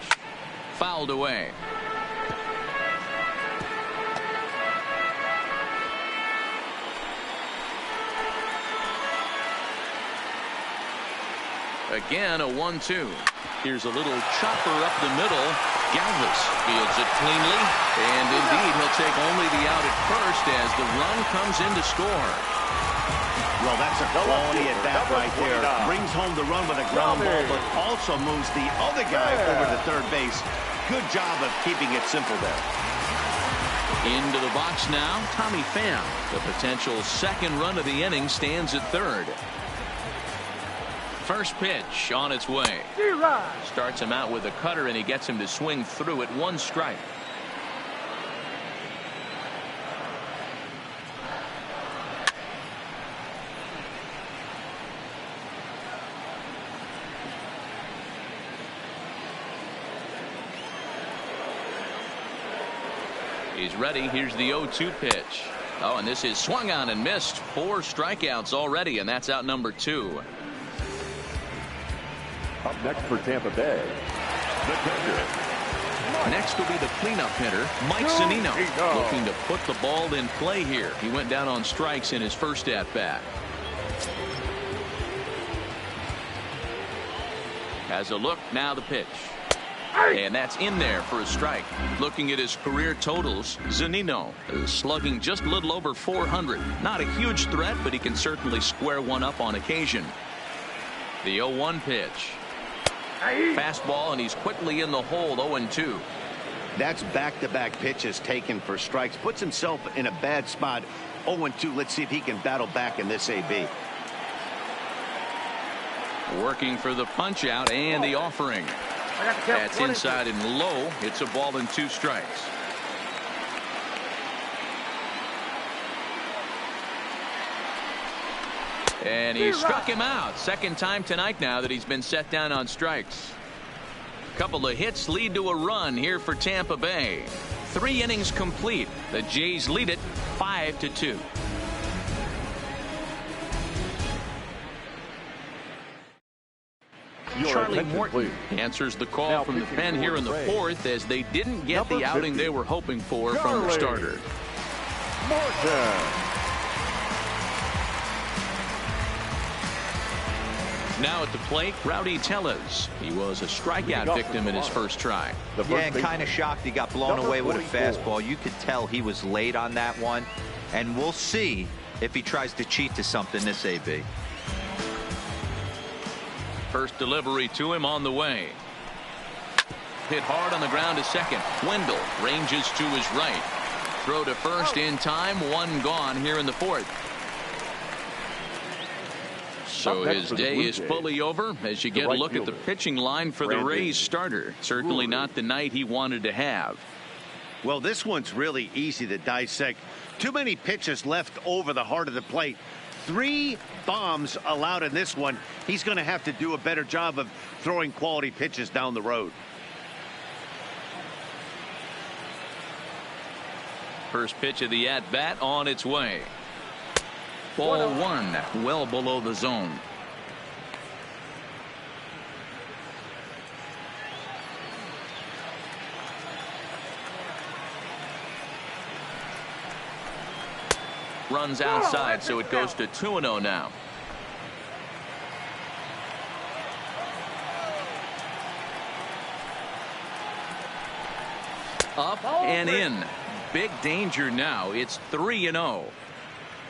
Fouled away. Again, a 1-2. Here's a little chopper up the middle. Galvis fields it cleanly, and indeed he'll take only the out at first as the run comes in to score. Well, that's a quality at bat right there. Brings home the run with a ground ball, but also moves the other guy over to third base. Good job of keeping it simple there. Into the box now, Tommy Pham. The potential second run of the inning stands at third. First pitch on its way. Starts him out with a cutter, and he gets him to swing through it. 1 strike. He's ready. Here's the 0-2 pitch. Oh, and this is swung on and missed. 4 strikeouts already, and that's out number 2. Up next for Tampa Bay, the pitcher. Next will be the cleanup hitter, Mike Zunino, looking to put the ball in play here. He went down on strikes in his first at-bat. Has a look, now the pitch. And that's in there for a strike. Looking at his career totals, Zunino is slugging just a little over 400. Not a huge threat, but he can certainly square one up on occasion. The 0-1 pitch. Fastball, and he's quickly in the hole. 0-2. That's back-to-back pitches taken for strikes. Puts himself in a bad spot. 0-2. Let's see if he can battle back in this AB. Working for the punch out and the offering. That's inside and low. It's a ball and 2 strikes. And he struck him out. Second time tonight now that he's been set down on strikes. Couple of hits lead to a run here for Tampa Bay. 3 innings complete. The Jays lead it 5-2. Charlie Morton answers the call from the pen here in the 4th, as they didn't get the outing they were hoping for from their starter. Now at the plate, Rowdy Tellez. He was a strikeout victim in his first try. Yeah, and kind of shocked he got blown away with a fastball. You could tell he was late on that one. And we'll see if he tries to cheat to something this AB. First delivery to him on the way. Hit hard on the ground to second. Wendell ranges to his right. Throw to first in time. 1 gone here in the 4th. So his day is fully over as you get a look at the pitching line for the Rays starter. Certainly not the night he wanted to have. Well, this one's really easy to dissect. Too many pitches left over the heart of the plate. 3 bombs allowed in this one. He's going to have to do a better job of throwing quality pitches down the road. First pitch of the at-bat on its way. Ball 1, well below the zone. Runs outside, so it goes to 2-0 now. Up and in. Big danger now. It's 3-0.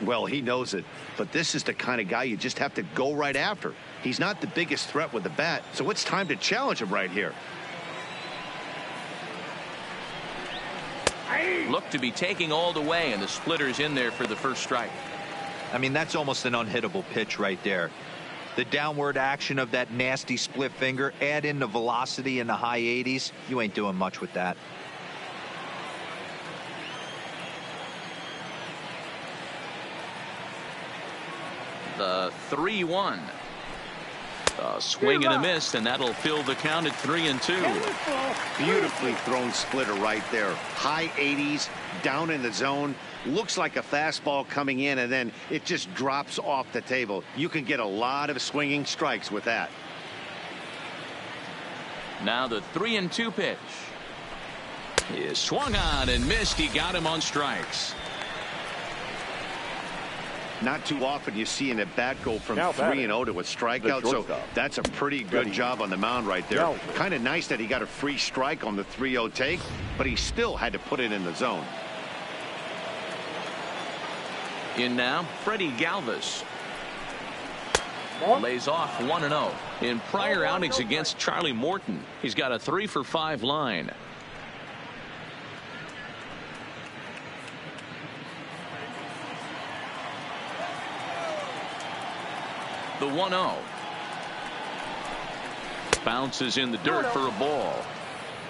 Well, he knows it, but this is the kind of guy you just have to go right after. He's not the biggest threat with the bat, so it's time to challenge him right here. Look to be taking all the way, and the splitter's in there for the first strike. I mean, that's almost an unhittable pitch right there. The downward action of that nasty split finger, add in the velocity in the high 80s, you ain't doing much with that. The 3-1. A swing and a miss, and that'll fill the count at 3-2. Beautifully thrown splitter right there. High 80s, down in the zone. Looks like a fastball coming in, and then it just drops off the table. You can get a lot of swinging strikes with that. Now the 3-2 pitch. He swung on and missed. He got him on strikes. Not too often you see an at-bat go from 3-0 to a strikeout, so that's a pretty good job on the mound right there. Kind of nice that he got a free strike on the 3-0 take, but he still had to put it in the zone. In now, Freddie Galvis. Lays off 1-0. In prior outings against Charlie Morton, he's got a 3-for-5 line. The 1-0. Bounces in the dirt for a ball.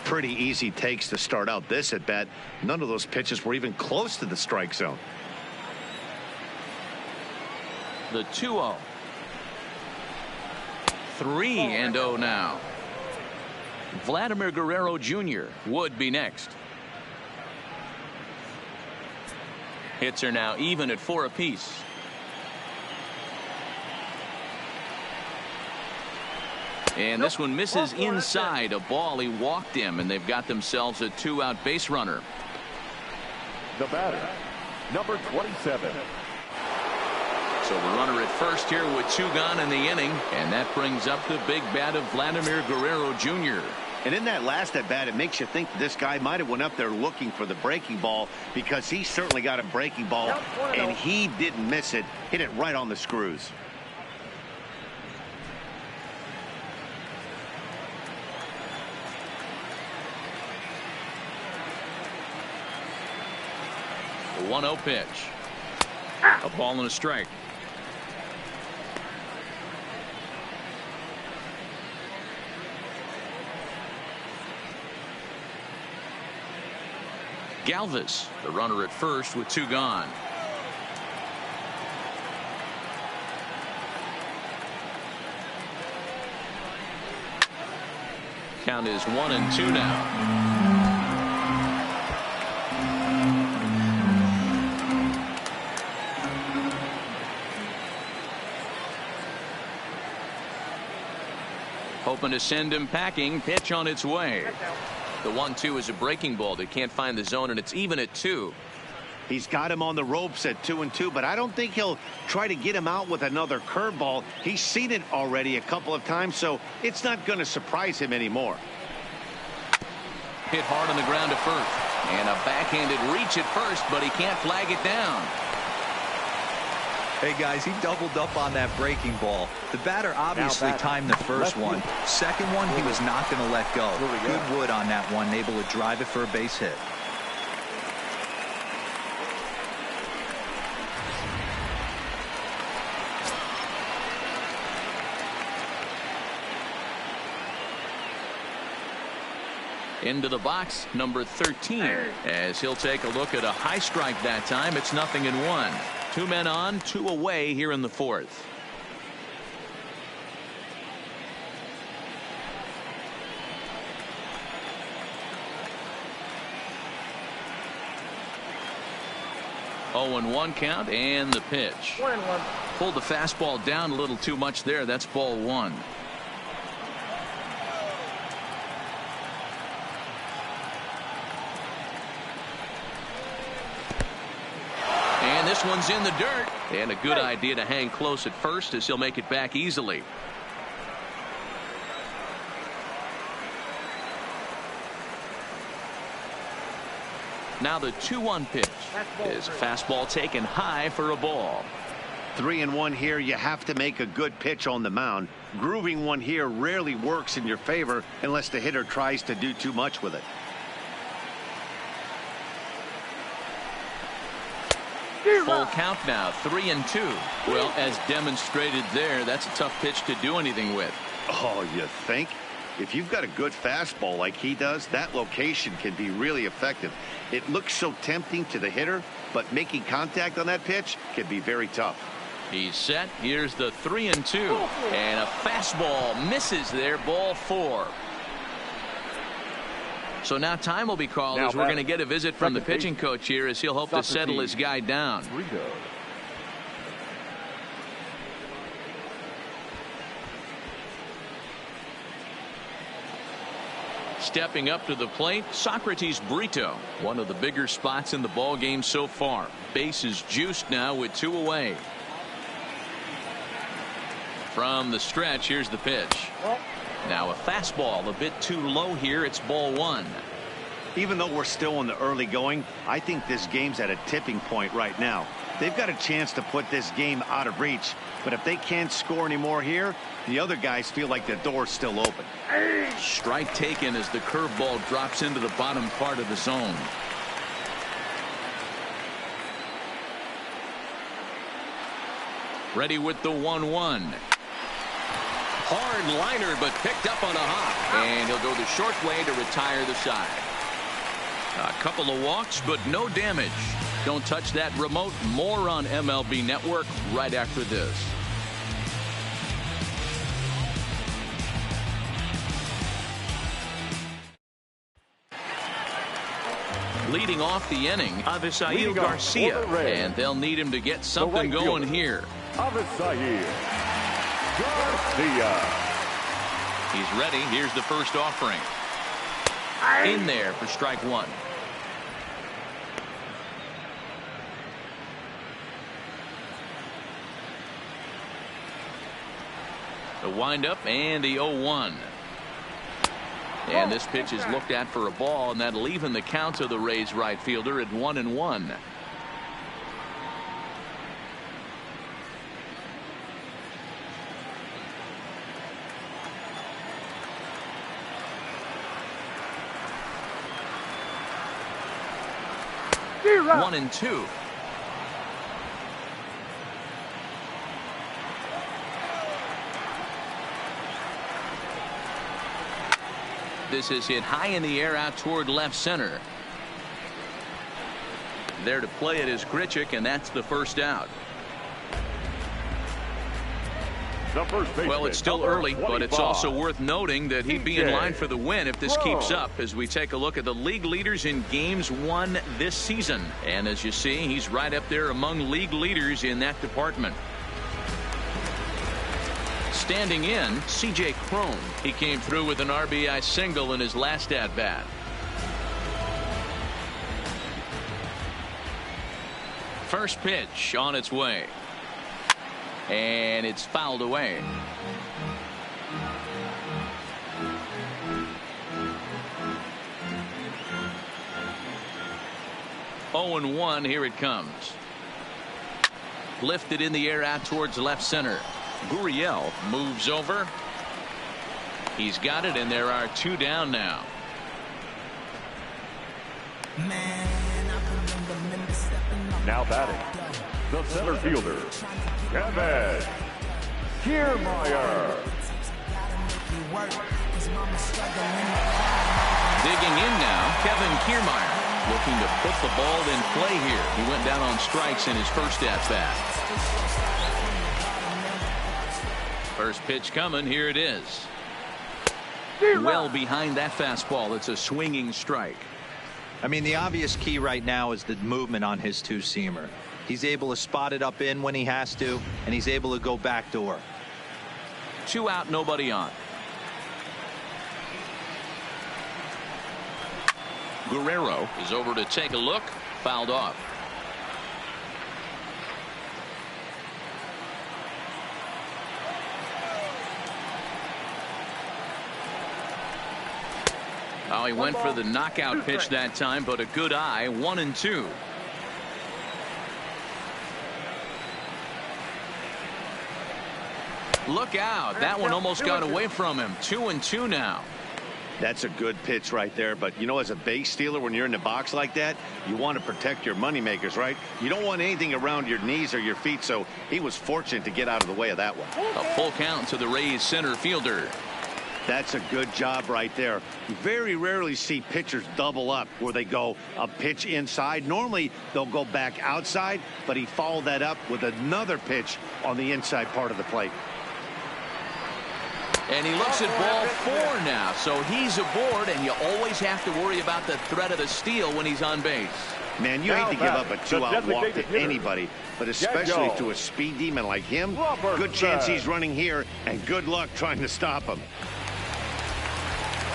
Pretty easy takes to start out this at bat. None of those pitches were even close to the strike zone. The 2-0. 3-0 now. Vladimir Guerrero Jr. would be next. Hits are now even at 4 apiece. And this one misses inside. A ball. He walked him, and they've got themselves a 2-out base runner. The batter, number 27. So the runner at first here with 2 gone in the inning, and that brings up the big bat of Vladimir Guerrero Jr. And in that last at bat, it makes you think this guy might have went up there looking for the breaking ball, because he certainly got a breaking ball, and he didn't miss it. Hit it right on the screws. The 1-0 pitch. A ball and a strike. Galvis, the runner at first with 2 gone. Count is 1-2 now. Hoping to send him packing. Pitch on its way. The 1-2 is a breaking ball. They can't find the zone, and it's even at 2. He's got him on the ropes at 2-2, but I don't think he'll try to get him out with another curveball. He's seen it already a couple of times, so it's not going to surprise him anymore. Hit hard on the ground to first. And a backhanded reach at first, but he can't flag it down. Hey, guys, he doubled up on that breaking ball. The batter obviously timed the first one. Second one, he was not going to let go. Good wood on that one, able to drive it for a base hit. Into the box, number 13, as he'll take a look at a high strike that time. It's 0-1. 2 men on, 2 away here in the 4th. Oh, and 1 count, and the pitch. 1-1. Pulled the fastball down a little too much there. That's ball 1. This one's in the dirt, and a good idea to hang close at first as he'll make it back easily. Now the 2-1 pitch is a fastball taken high for a ball. 3-1 here. You have to make a good pitch on the mound. Grooving one here rarely works in your favor unless the hitter tries to do too much with it. Full count now, 3-2. Well, as demonstrated there, that's a tough pitch to do anything with. Oh, you think? If you've got a good fastball like he does, that location can be really effective. It looks so tempting to the hitter, but making contact on that pitch can be very tough. He's set. Here's the 3-2. And a fastball misses there, ball 4. So now time will be called as we're going to get a visit from the pitching coach here as he'll hope to settle his guy down. Stepping up to the plate, Socrates Brito, one of the bigger spots in the ball game so far. Base is juiced now with 2 away. From the stretch, here's the pitch. Now a fastball a bit too low here. It's ball 1. Even though we're still in the early going, I think this game's at a tipping point right now. They've got a chance to put this game out of reach, but if they can't score anymore here, the other guys feel like the door's still open. Strike taken as the curveball drops into the bottom part of the zone. Ready with the 1-1. Hard liner, but picked up on a hop. And he'll go the short way to retire the side. A couple of walks, but no damage. Don't touch that remote. More on MLB Network right after this. Leading off the inning, Avisail Garcia. And they'll need him to get something going here. Avisail Garcia. He's ready. Here's the first offering. In there for strike 1. The windup and the 0-1. And this pitch is looked at for a ball, and that'll even the count of the Rays right fielder at 1-1. Zero. 1-2. This is hit high in the air out toward left center. There to play it is Grichuk, and that's the first out. Well, it's still early, but it's also worth noting that he'd be in line for the win if this keeps up as we take a look at the league leaders in games won this season. And as you see, he's right up there among league leaders in that department. Standing in, C.J. Cron. He came through with an RBI single in his last at-bat. First pitch on its way. And it's fouled away. Oh and 1. Here it comes. Lifted in the air out towards left center. Gurriel moves over. He's got it, and there are 2 down now. Now batting, the center fielder, Kevin Kiermaier. Digging in now, Kevin Kiermaier, looking to put the ball in play here. He went down on strikes in his first at-bat. First pitch coming. Here it is. Well behind that fastball. It's a swinging strike. I mean, the obvious key right now is the movement on his two-seamer. He's able to spot it up in when he has to, and he's able to go backdoor. 2 out, nobody on. Guerrero is over to take a look. Fouled off. Oh, he went for the knockout pitch that time, but a good eye. 1 and 2. Look out. That one almost got away from him. 2 and 2 now. That's a good pitch right there. But, you know, as a base stealer, when you're in the box like that, you want to protect your moneymakers, right? You don't want anything around your knees or your feet. So he was fortunate to get out of the way of that one. A full count to the Rays center fielder. That's a good job right there. You very rarely see pitchers double up where they go a pitch inside. Normally they'll go back outside, but he followed that up with another pitch on the inside part of the plate. And he looks at ball 4 now, so he's aboard, and you always have to worry about the threat of the steal when he's on base. Man, you hate to give up a 2-out walk to anybody, but especially to a speed demon like him. Good chance he's running here, and good luck trying to stop him.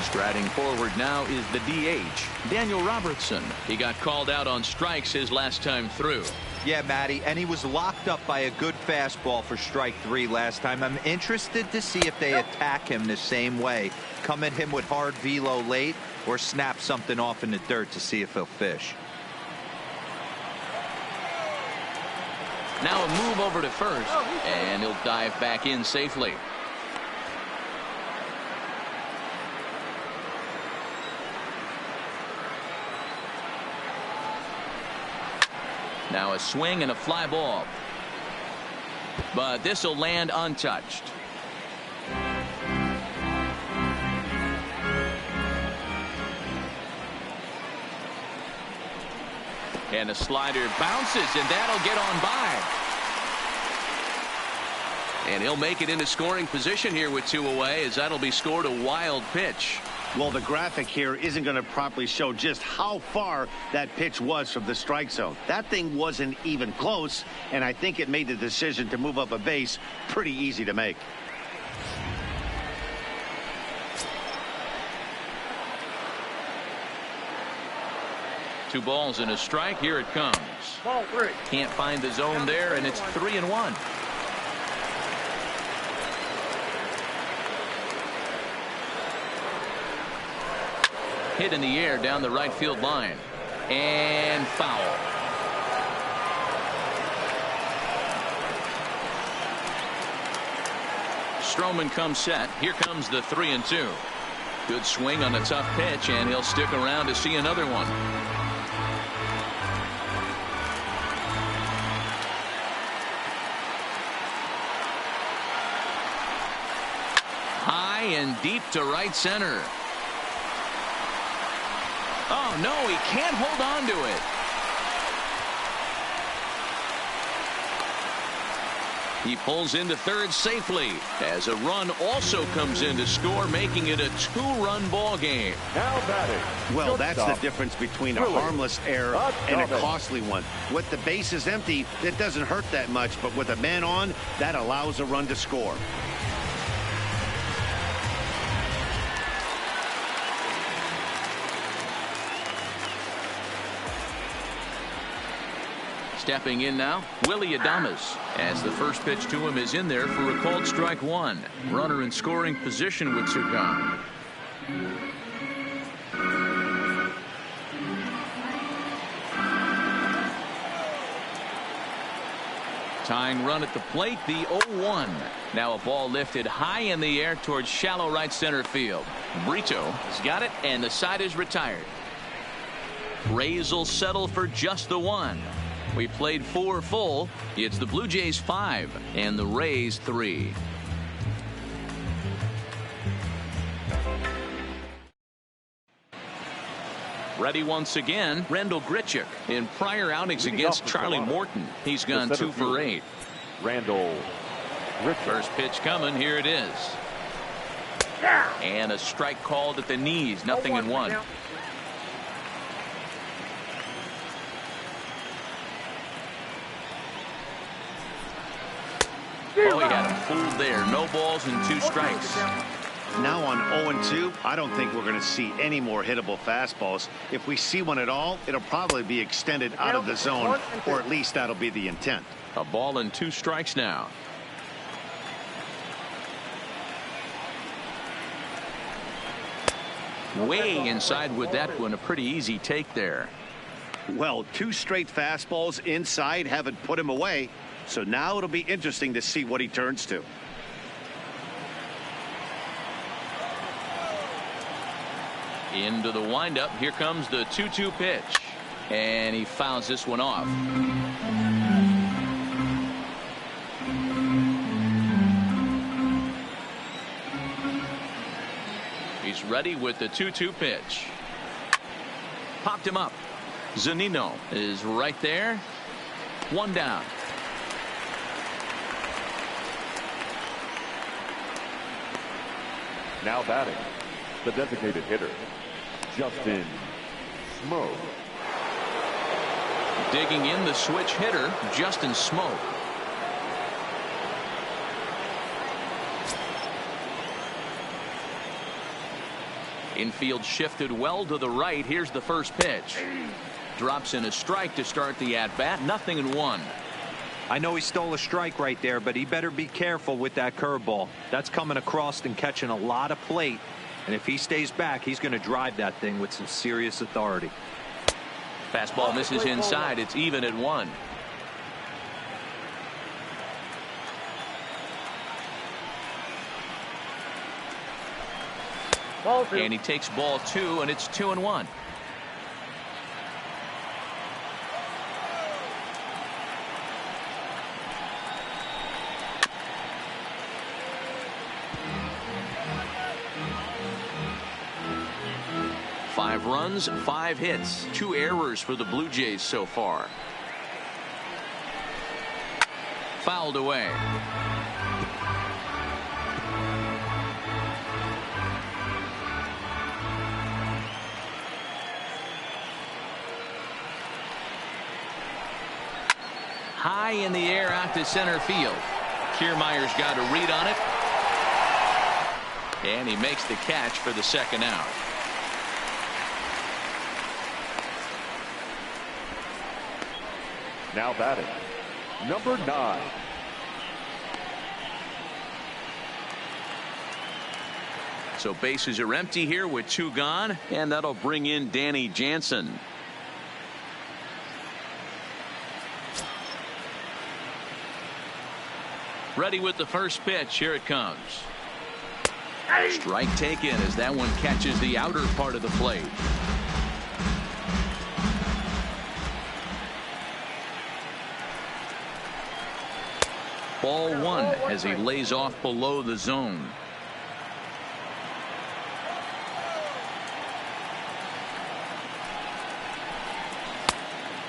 Striding forward now is the DH, Daniel Robertson. He got called out on strikes his last time through. Yeah, Matty, and he was locked up by a good fastball for strike 3 last time. I'm interested to see if they attack him the same way. Come at him with hard velo late or snap something off in the dirt to see if he'll fish. Now a move over to first, and he'll dive back in safely. Now a swing and a fly ball. But this will land untouched. And a slider bounces, and that'll get on by. And he'll make it into scoring position here with 2 away, as that'll be scored a wild pitch. Well, the graphic here isn't going to properly show just how far that pitch was from the strike zone. That thing wasn't even close, and I think it made the decision to move up a base pretty easy to make. Two balls and a strike. Here it comes. Ball 3. Can't find the zone there, and it's 3-1. Hit in the air down the right field line. And foul. Stroman comes set. Here comes the 3-2. Good swing on a tough pitch, and he'll stick around to see another one. High and deep to right center. Oh, no, he can't hold on to it. He pulls into third safely as a run also comes in to score, making it a 2-run ball game. Now batting. Well, that's the difference between a harmless error and a costly one. With the bases empty, it doesn't hurt that much, but with a man on, that allows a run to score. Stepping in now, Willy Adames, as the first pitch to him is in there for a called strike one. Runner in scoring position with two gone. Tying run at the plate, the 0-1. Now a ball lifted high in the air towards shallow right center field. Brito has got it, and the side is retired. Rays will settle for just the one. We played 4 full. It's the Blue Jays 5 and the Rays 3. Ready once again, Randall Grichuk. In prior outings against Charlie Morton, he's gone 2 for 8. Randall Grichuk. First pitch coming. Here it is. And a strike called at the knees. Nothing in one. Oh, he had him fooled there. No balls and 2 strikes. Now on 0-2, I don't think we're going to see any more hittable fastballs. If we see one at all, it'll probably be extended out of the zone, or at least that'll be the intent. A ball and 2 strikes now. Way inside with that one. A pretty easy take there. Well, 2 straight fastballs inside haven't put him away. So now it'll be interesting to see what he turns to. Into the windup. Here comes the 2-2 pitch. And he fouls this one off. He's ready with the 2-2 pitch. Popped him up. Zunino is right there. 1 down. Now batting, the designated hitter, Justin Smoak. Digging in the switch hitter, Justin Smoak. Infield shifted well to the right. Here's the first pitch. Drops in a strike to start the at-bat. Nothing in 1. I know he stole a strike right there, but he better be careful with that curveball. That's coming across and catching a lot of plate. And if he stays back, he's going to drive that thing with some serious authority. Fastball misses inside. It's even at 1. And he takes ball 2, and it's 2-1. Five runs, 5 hits, 2 errors for the Blue Jays so far. Fouled away. High in the air out to center field. Kiermaier's got a read on it. And he makes the catch for the second out. Now batting, number 9. So bases are empty here with 2 gone, and that'll bring in Danny Jansen. Ready with the first pitch. Here it comes. Strike taken as that one catches the outer part of the plate. Ball 1 as he lays off below the zone.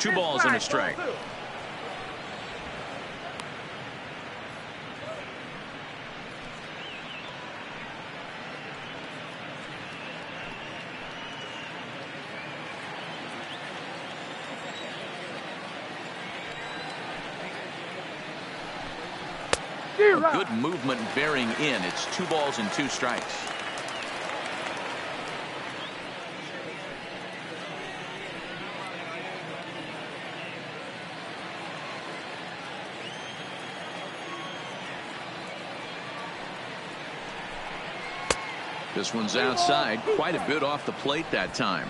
Two balls and a strike. Good movement bearing in. It's 2 balls and 2 strikes. This one's outside, quite a bit off the plate that time.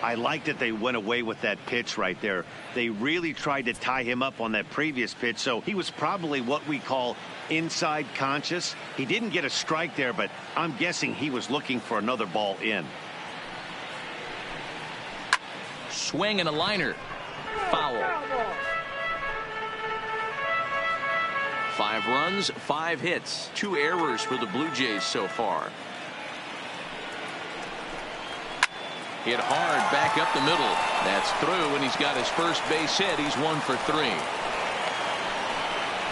I like that they went away with that pitch right there. They really tried to tie him up on that previous pitch, so he was probably what we call inside conscious. He didn't get a strike there, but I'm guessing he was looking for another ball in. Swing and a liner. Foul. 5 runs, 5 hits, 2 errors for the Blue Jays so far. Hit hard back up the middle. That's through, and he's got his first base hit. He's 1 for 3.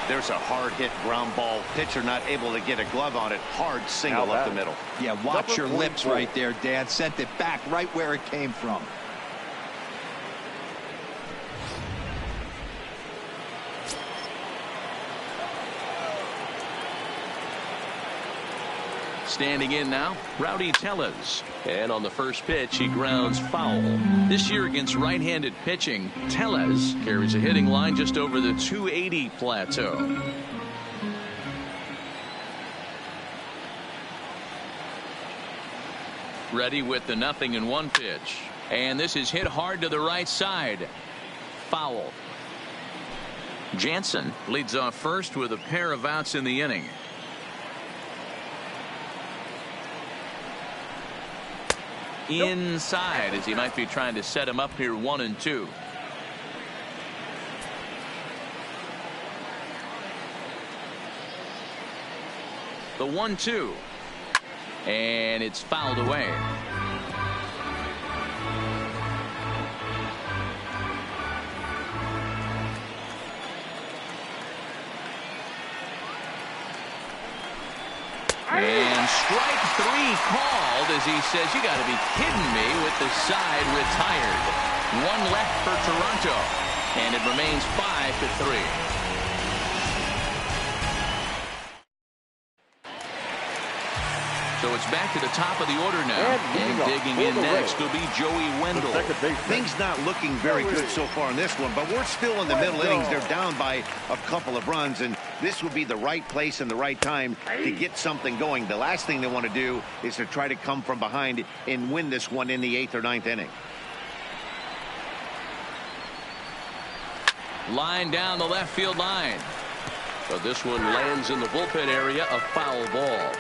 There's a hard hit ground ball. Pitcher not able to get a glove on it. Hard single up the middle. Yeah, watch your lips right there, Dan. Sent it back right where it came from. Standing in now, Rowdy Tellez. And on the first pitch, he grounds foul. This year against right-handed pitching, Tellez carries a hitting line just over the 280 plateau. Ready with the 0-1 pitch. And this is hit hard to the right side. Foul. Jansen leads off first with a pair of outs in the inning. Inside, as he might be trying to set him up here 1-2. The 1-2, and it's fouled away. And strike 3 called, as he says, you got to be kidding me, with the side retired. 1 left for Toronto, and it remains 5-3. So it's back to the top of the order now. And digging in next will be Joey Wendell. Things not looking very good so far in this one, but we're still in the middle innings. They're down by a couple of runs, and this would be the right place and the right time to get something going. The last thing they want to do is to try to come from behind and win this one in the 8th or 9th inning. Line down the left field line. But this one lands in the bullpen area, a foul ball.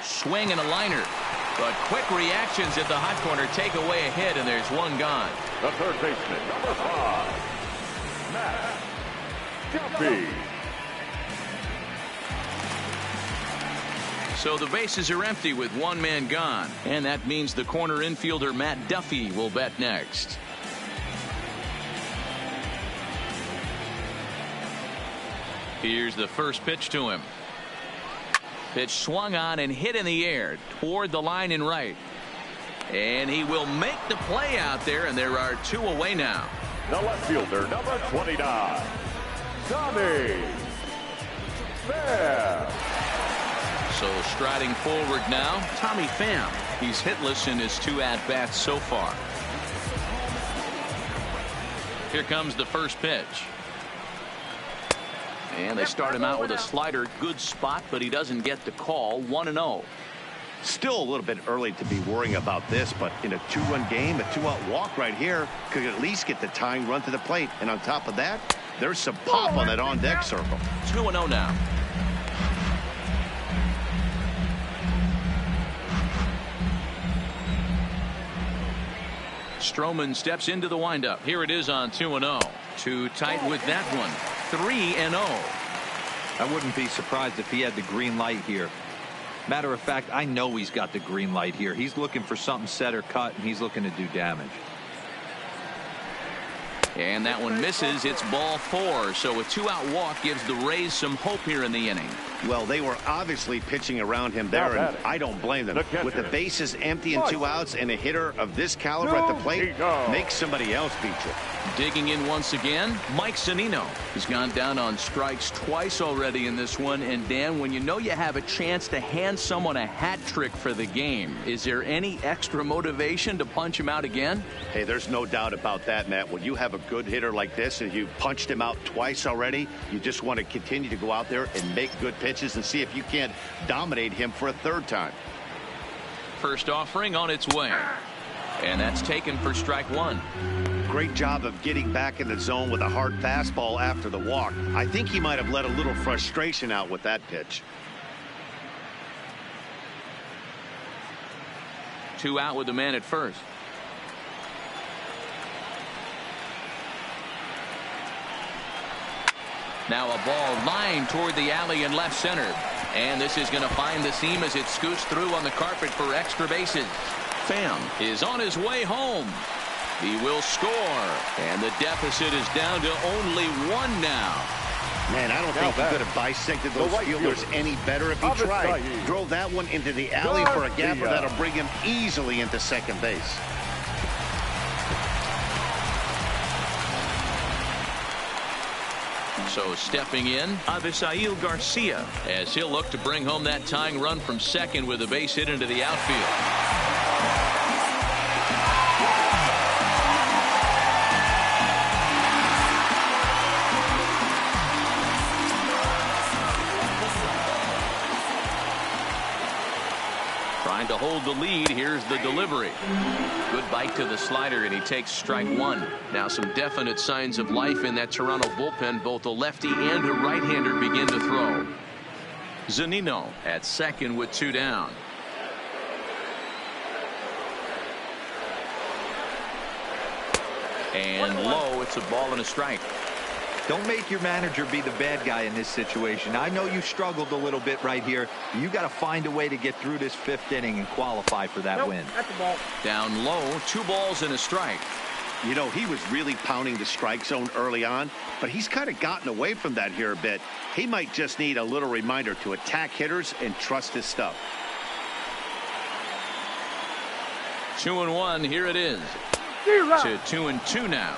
Swing and a liner, but quick reactions at the hot corner take away a hit, and there's 1 gone. The third baseman, number 5, Matt Duffy. So the bases are empty with 1 man gone, and that means the corner infielder Matt Duffy will bat next. Here's the first pitch to him. Pitch swung on and hit in the air toward the line and right. And he will make the play out there, and there are 2 away now. The left fielder, number 29, Tommy Pham. So striding forward now, Tommy Pham. He's hitless in his 2 at-bats so far. Here comes the first pitch. And they start him out with a slider. Good spot, but he doesn't get the call. 1-0. Still a little bit early to be worrying about this, but in a 2-run game, a 2-out walk right here could at least get the tying run to the plate. And on top of that, there's some pop on that on-deck circle. 2-0 now. Stroman steps into the windup. Here it is on 2-0. Too tight with that one. 3-0. I wouldn't be surprised if he had the green light here. Matter of fact, I know he's got the green light here. He's looking for something set or cut, and he's looking to do damage. And that one misses. It's ball 4. So a 2-out walk gives the Rays some hope here in the inning. Well, they were obviously pitching around him there, and I don't blame them. With the bases empty and 2 outs, and a hitter of this caliber at the plate makes somebody else beat you. Digging in once again, Mike Zunino. He's gone down on strikes twice already in this one. And Dan, when you know you have a chance to hand someone a hat trick for the game, is there any extra motivation to punch him out again? Hey, there's no doubt about that, Matt. When you have a good hitter like this and you punched him out twice already, you just want to continue to go out there and make good pitches and see if you can't dominate him for a third time. First offering on its way. And that's taken for strike one. Great job of getting back in the zone with a hard fastball after the walk. I think he might have let a little frustration out with that pitch. 2 out with the man at first. Now a ball lined toward the alley in left center. And this is going to find the seam as it scoots through on the carpet for extra bases. Pham is on his way home. He will score. And the deficit is down to only 1 now. Man, I don't think he could have bisected those fielders any better if he tried. Drove that one into the alley for a gapper that'll bring him easily into second base. So stepping in, Avisail Garcia, as he'll look to bring home that tying run from second with a base hit into the outfield. Trying to hold the lead. Here's the delivery. Good bite to the slider, and he takes strike one. Now some definite signs of life in that Toronto bullpen. Both a lefty and a right-hander begin to throw. Zunino at second with 2 down. And low, it's a ball and a strike. Don't make your manager be the bad guy in this situation. I know you struggled a little bit right here. You got to find a way to get through this 5th inning and qualify for that win. That's the ball. Down low, 2 balls and a strike. You know, he was really pounding the strike zone early on, but he's kind of gotten away from that here a bit. He might just need a little reminder to attack hitters and trust his stuff. 2-1, here it is. To 2-2 now.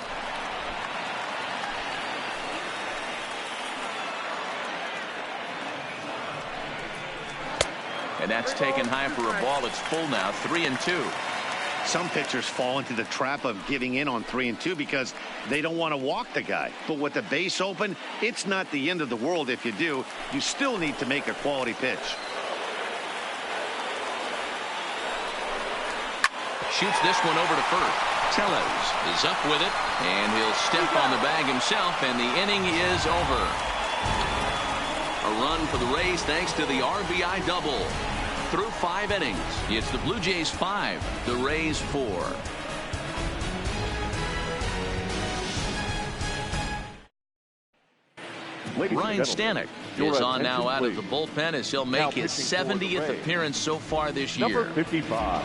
And that's taken high for a ball. It's full now, 3-2. Some pitchers fall into the trap of giving in on 3-2 because they don't want to walk the guy. But with the base open, it's not the end of the world if you do. You still need to make a quality pitch. Shoots this one over to first. Tellez is up with it, and he'll step on the bag himself, and the inning is over. A run for the Rays thanks to the RBI double. Through 5 innings, it's the Blue Jays 5, the Rays 4. Ryan Stanek is on now out of the bullpen as he'll make his 70th appearance so far this year. Number 55.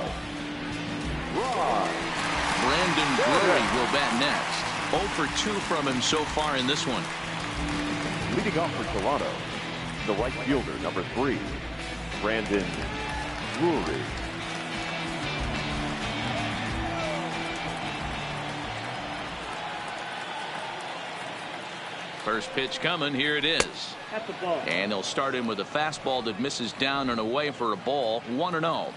Brandon Drury will bat next. 0 for 2 from him so far in this one. Leading off for Toronto, the right fielder, number 3, Brandon Drury. First pitch coming. Here it is. That's the ball. And they'll start him with a fastball that misses down and away for a ball. 1-0.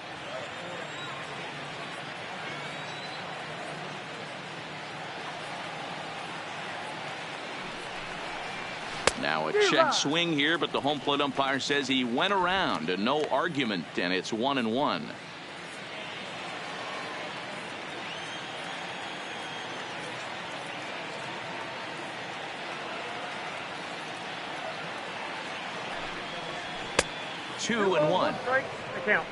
Now a check swing here, but the home plate umpire says he went around and no argument, and it's 1-1. Two and one. Strike, count.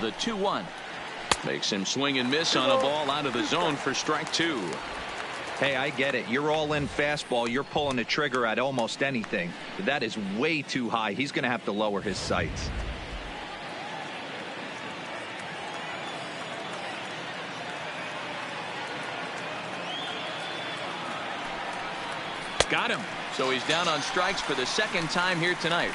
The 2-1 makes him swing and miss on a ball out of the zone for strike 2. Hey, I get it. You're all in fastball. You're pulling the trigger at almost anything. But that is way too high. He's going to have to lower his sights. Got him. So he's down on strikes for the second time here tonight.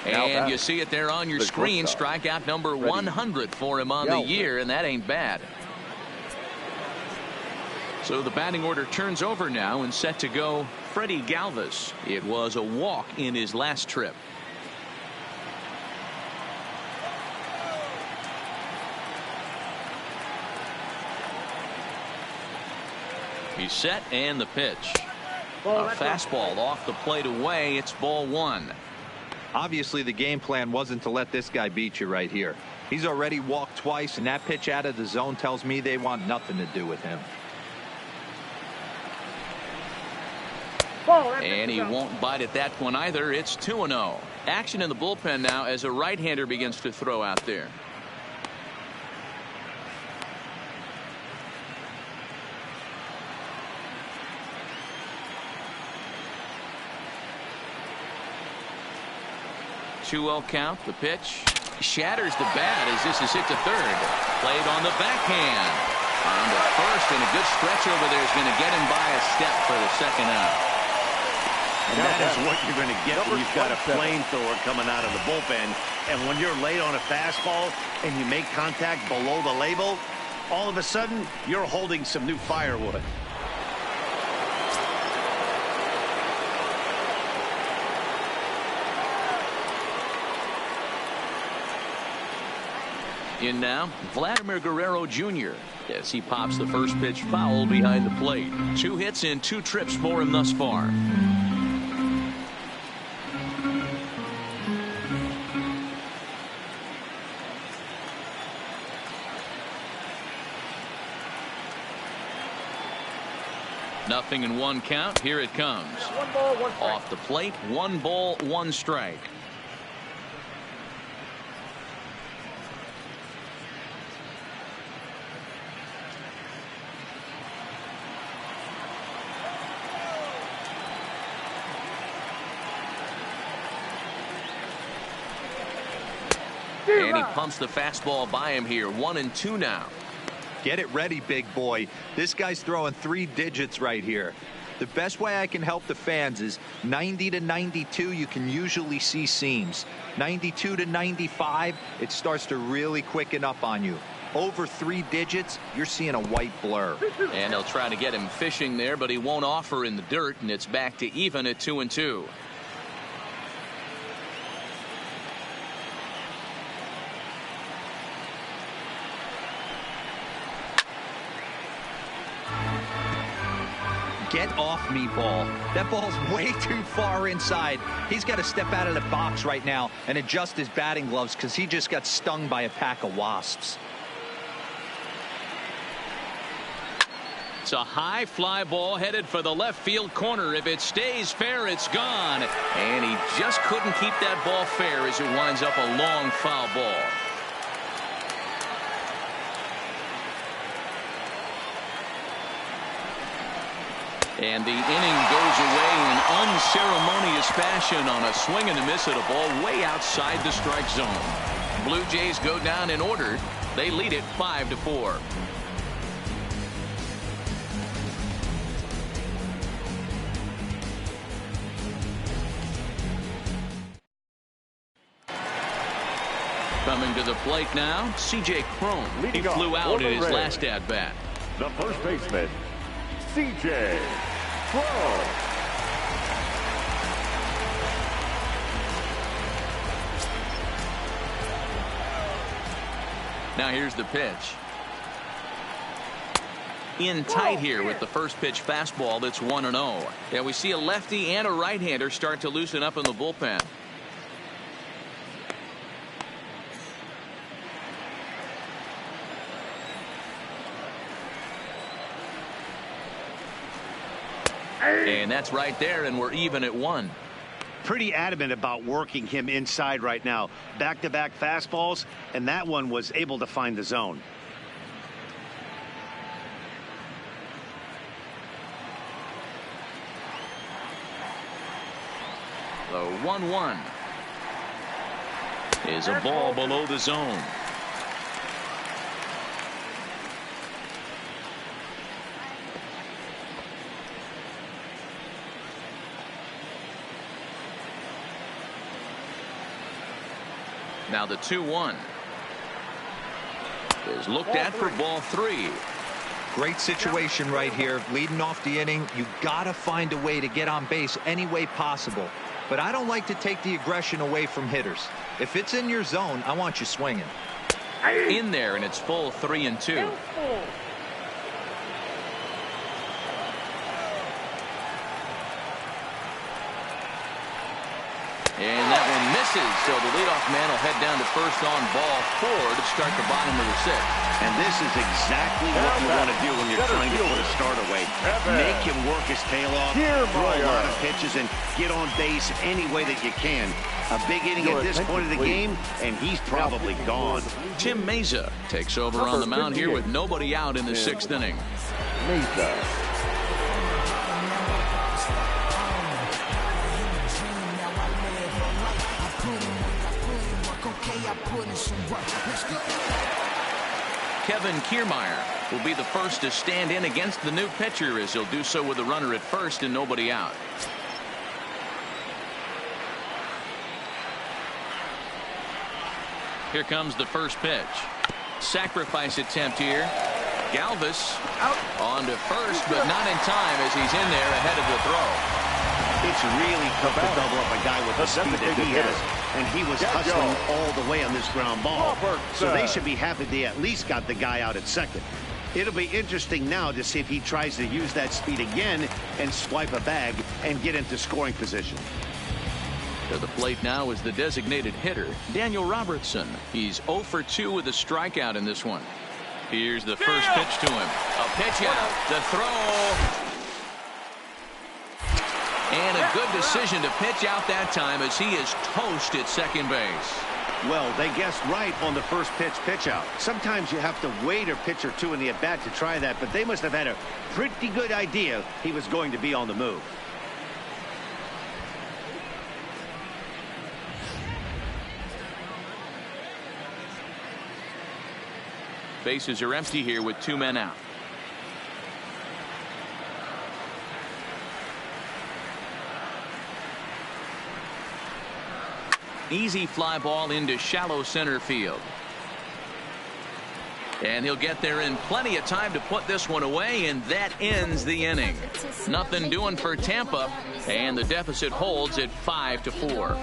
And you see it there on your screen. Strikeout number 100 for him on the year, and that ain't bad. So the batting order turns over now, and set to go Freddie Galvis. It was a walk in his last trip. He's set, and the pitch. A fastball off the plate away. It's ball one. Obviously, the game plan wasn't to let this guy beat you right here. He's already walked twice, and that pitch out of the zone tells me they want nothing to do with him. And he won't bite at that one either. It's 2-0. Action in the bullpen now as a right-hander begins to throw out there. Two-0 count. The pitch shatters the bat as this is hit to third. Played on the backhand. On to first, and a good stretch over there is going to get him by a step for the second out. And that is what you're going to get when you've got a flamethrower coming out of the bullpen. And when you're late on a fastball and you make contact below the label, all of a sudden you're holding some new firewood. In now, Vladimir Guerrero Jr. as he pops the first pitch foul behind the plate. 2 hits in 2 trips for him thus far. Nothing in 1 count. Here it comes. 1 ball, 1 strike. Off the plate, 1 ball, 1 strike. And he pumps the fastball by him here. 1-2 now. Get it ready, big boy. This guy's throwing 3 digits right here. The best way I can help the fans is 90 to 92. You can usually see seams. 92 to 95, it starts to really quicken up on you. Over 3 digits, you're seeing a white blur. And they'll try to get him fishing there, but he won't offer in the dirt, and it's back to even at 2-2. Get off me, ball. That ball's way too far inside. He's got to step out of the box right now and adjust his batting gloves because he just got stung by a pack of wasps. It's a high fly ball headed for the left field corner. If it stays fair, it's gone. And he just couldn't keep that ball fair as it winds up a long foul ball. And the inning goes away in unceremonious fashion on a swing and a miss at a ball way outside the strike zone. Blue Jays go down in order. They lead it 5-4. Coming to the plate now, C.J. Cron. He flew out in his last at-bat. The first baseman, C.J. Cron. Now here's the pitch. In tight here with the first pitch fastball. That's 1-0. Yeah, we see a lefty and a right-hander start to loosen up in the bullpen. And that's right there, and we're even at 1. Pretty adamant about working him inside right now. Back-to-back fastballs, and that one was able to find the zone. The 1-1 is a ball below the zone. Now the 2-1 is looked at for ball 3. Great situation right here. Leading off the inning, you got to find a way to get on base any way possible. But I don't like to take the aggression away from hitters. If it's in your zone, I want you swinging. In there, and it's full 3-2. And that one misses, so the leadoff man will head down to first on ball 4 to start the bottom of the 6th. And this is exactly what you want to do when you're trying to put a start away. Make him work his tail off, throw a lot of pitches, and get on base any way that you can. A big inning at this point of the game, and he's probably gone. Tim Mayza takes over on the mound here with nobody out in the 6th inning. Mayza. Kevin Kiermaier will be the first to stand in against the new pitcher, as he'll do so with a runner at first and nobody out. Here comes the first pitch. Sacrifice attempt here. Galvis out on to first, but not in time as he's in there ahead of the throw. It's really tough to double up a guy with the speed that he has, and he was hustling all the way on this ground ball. So they should be happy they at least got the guy out at second. It'll be interesting now to see if he tries to use that speed again and swipe a bag and get into scoring position. To the plate now is the designated hitter, Daniel Robertson. He's 0 for 2 with a strikeout in this one. Here's the first pitch to him. A pitch out. The throw. And a good decision to pitch out that time as he is toast at second base. Well, they guessed right on the first pitch out. Sometimes you have to wait a pitch or two in the at-bat to try that, but they must have had a pretty good idea he was going to be on the move. Bases are empty here with 2 men out. Easy fly ball into shallow center field. And he'll get there in plenty of time to put this one away, and that ends the inning. Nothing doing for Tampa, and the deficit holds at 5-4.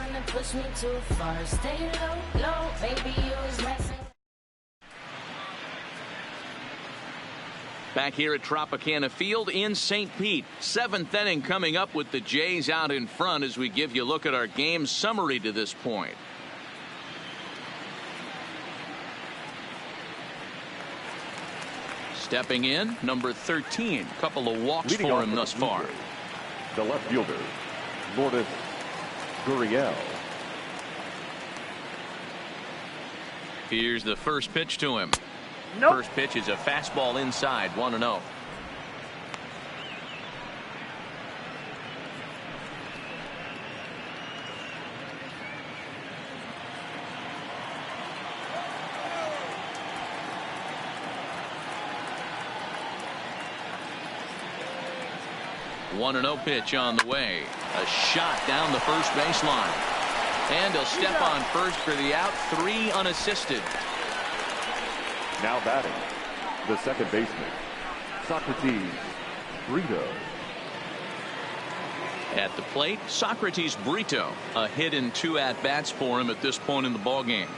Back here at Tropicana Field in St. Pete. 7th inning coming up with the Jays out in front as we give you a look at our game summary to this point. Stepping in, number 13. Couple of walks Leading for him thus far. The left fielder, Lourdes Gurriel. Here's the first pitch to him. Nope. First pitch is a fastball inside, 1-0. One 1-0 pitch on the way. A shot down the first baseline. And he'll step on first for the out. 3 unassisted. Now batting, the second baseman, Socrates Brito. At the plate, Socrates Brito. A hit in 2 at-bats for him at this point in the ballgame.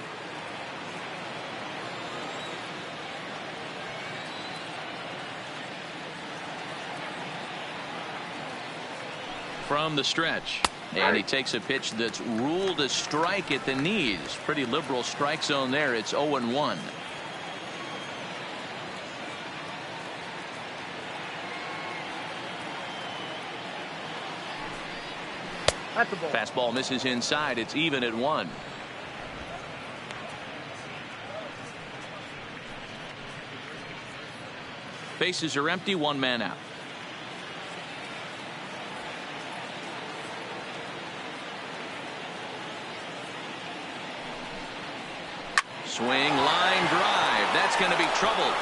From the stretch. And he takes a pitch that's ruled a strike at the knees. Pretty liberal strike zone there. It's 0-1. That's a ball. Fastball misses inside. It's even at 1. Bases are empty. 1 man out. Swing, line drive. That's going to be trouble.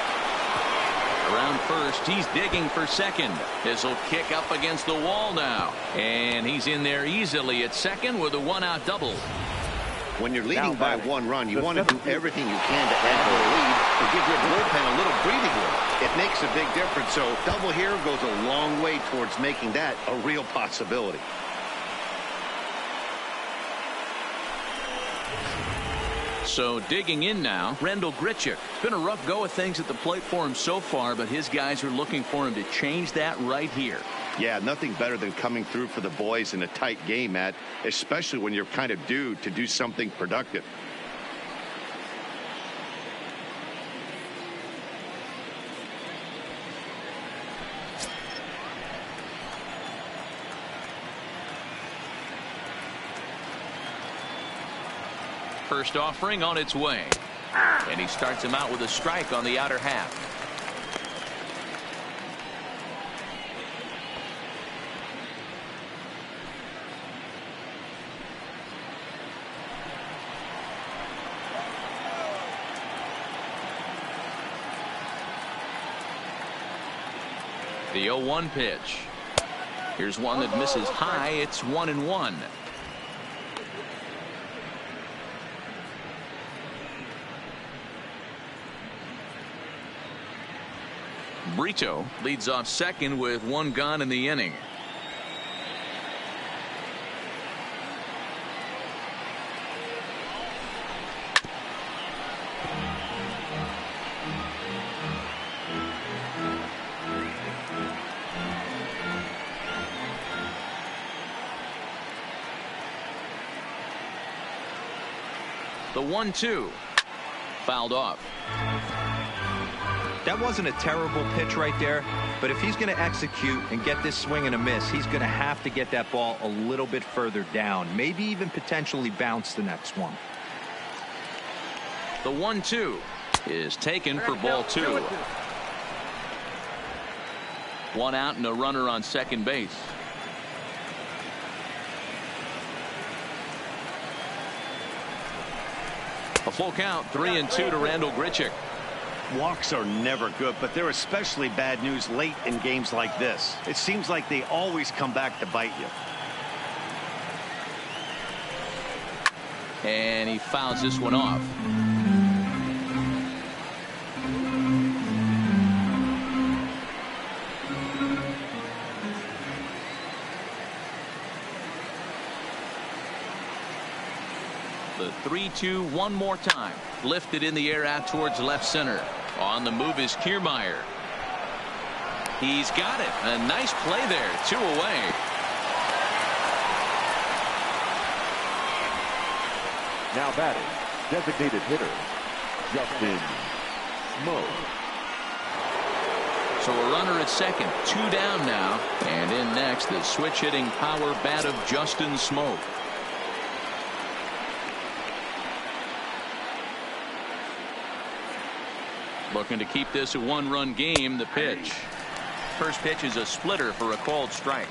Around first, he's digging for second. This will kick up against the wall now. And he's in there easily at second with a 1-out double. When you're leading by 1 run, you want to do everything you can to add to the lead and give your bullpen a little breathing room. It makes a big difference, so double here goes a long way towards making that a real possibility. So digging in now, Randal Grichuk. It's been a rough go of things at the plate for him so far, but his guys are looking for him to change that right here. Yeah, nothing better than coming through for the boys in a tight game, Matt, especially when you're kind of due to do something productive. First offering on its way. And he starts him out with a strike on the outer half. The 0-1 pitch. Here's one that misses high. It's 1-1. Brito leads off second with 1 gone in the inning. The 1-2 fouled off. That wasn't a terrible pitch right there, but if he's going to execute and get this swing and a miss, he's going to have to get that ball a little bit further down, maybe even potentially bounce the next one. The 1-2 is taken for ball 2. 1 out and a runner on second base. A full count, 3-2 to Randal Grichuk. Walks are never good, but they're especially bad news late in games like this. It seems like they always come back to bite you. And he fouls this one off. The 3-2 one more time. Lifted in the air out towards left center. On the move is Kiermaier. He's got it. A nice play there. 2 away. Now batting, designated hitter, Justin Smoak. So a runner at second. 2 down now. And in next, the switch hitting power bat of Justin Smoak. Looking to keep this a 1-run game. The pitch. First pitch is a splitter for a called strike.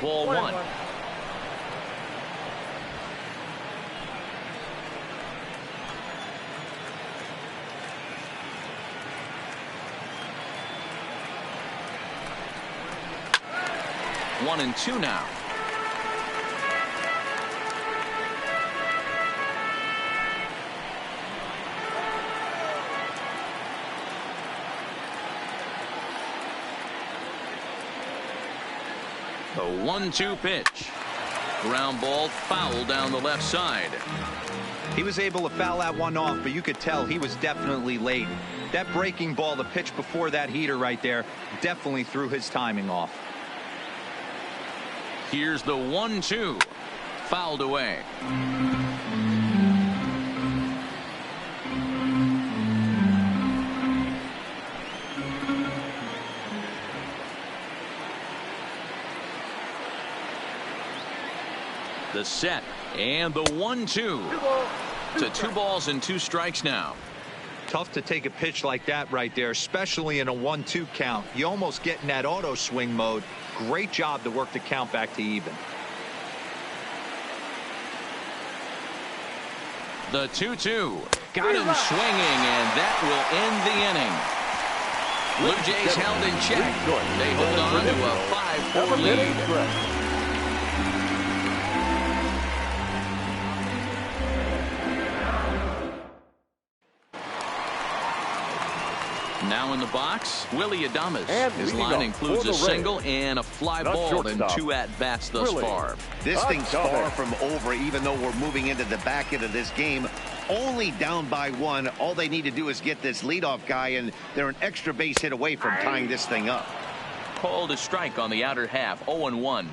Ball 1. One and 2 now. The 1-2 pitch. Ground ball foul down the left side. He was able to foul that one off, but you could tell he was definitely late. That breaking ball, the pitch before that heater right there, definitely threw his timing off. Here's the 1-2. Fouled away. The set and the 1-2. To 2 balls and 2 strikes now. Tough to take a pitch like that right there, especially in a 1-2 count. You almost get in that auto swing mode. Great job to work the count back to even. The 2-2. Got him swinging, and that will end the inning. Blue Jays held in check. They hold on to a 5-4 lead. Now in the box, Willy Adames. His line includes a single and a fly ball in 2 at-bats thus far. This thing's far from over, even though we're moving into the back end of this game. Only down by 1. All they need to do is get this leadoff guy, and they're an extra base hit away from tying this thing up. Called a strike on the outer half, 0-1.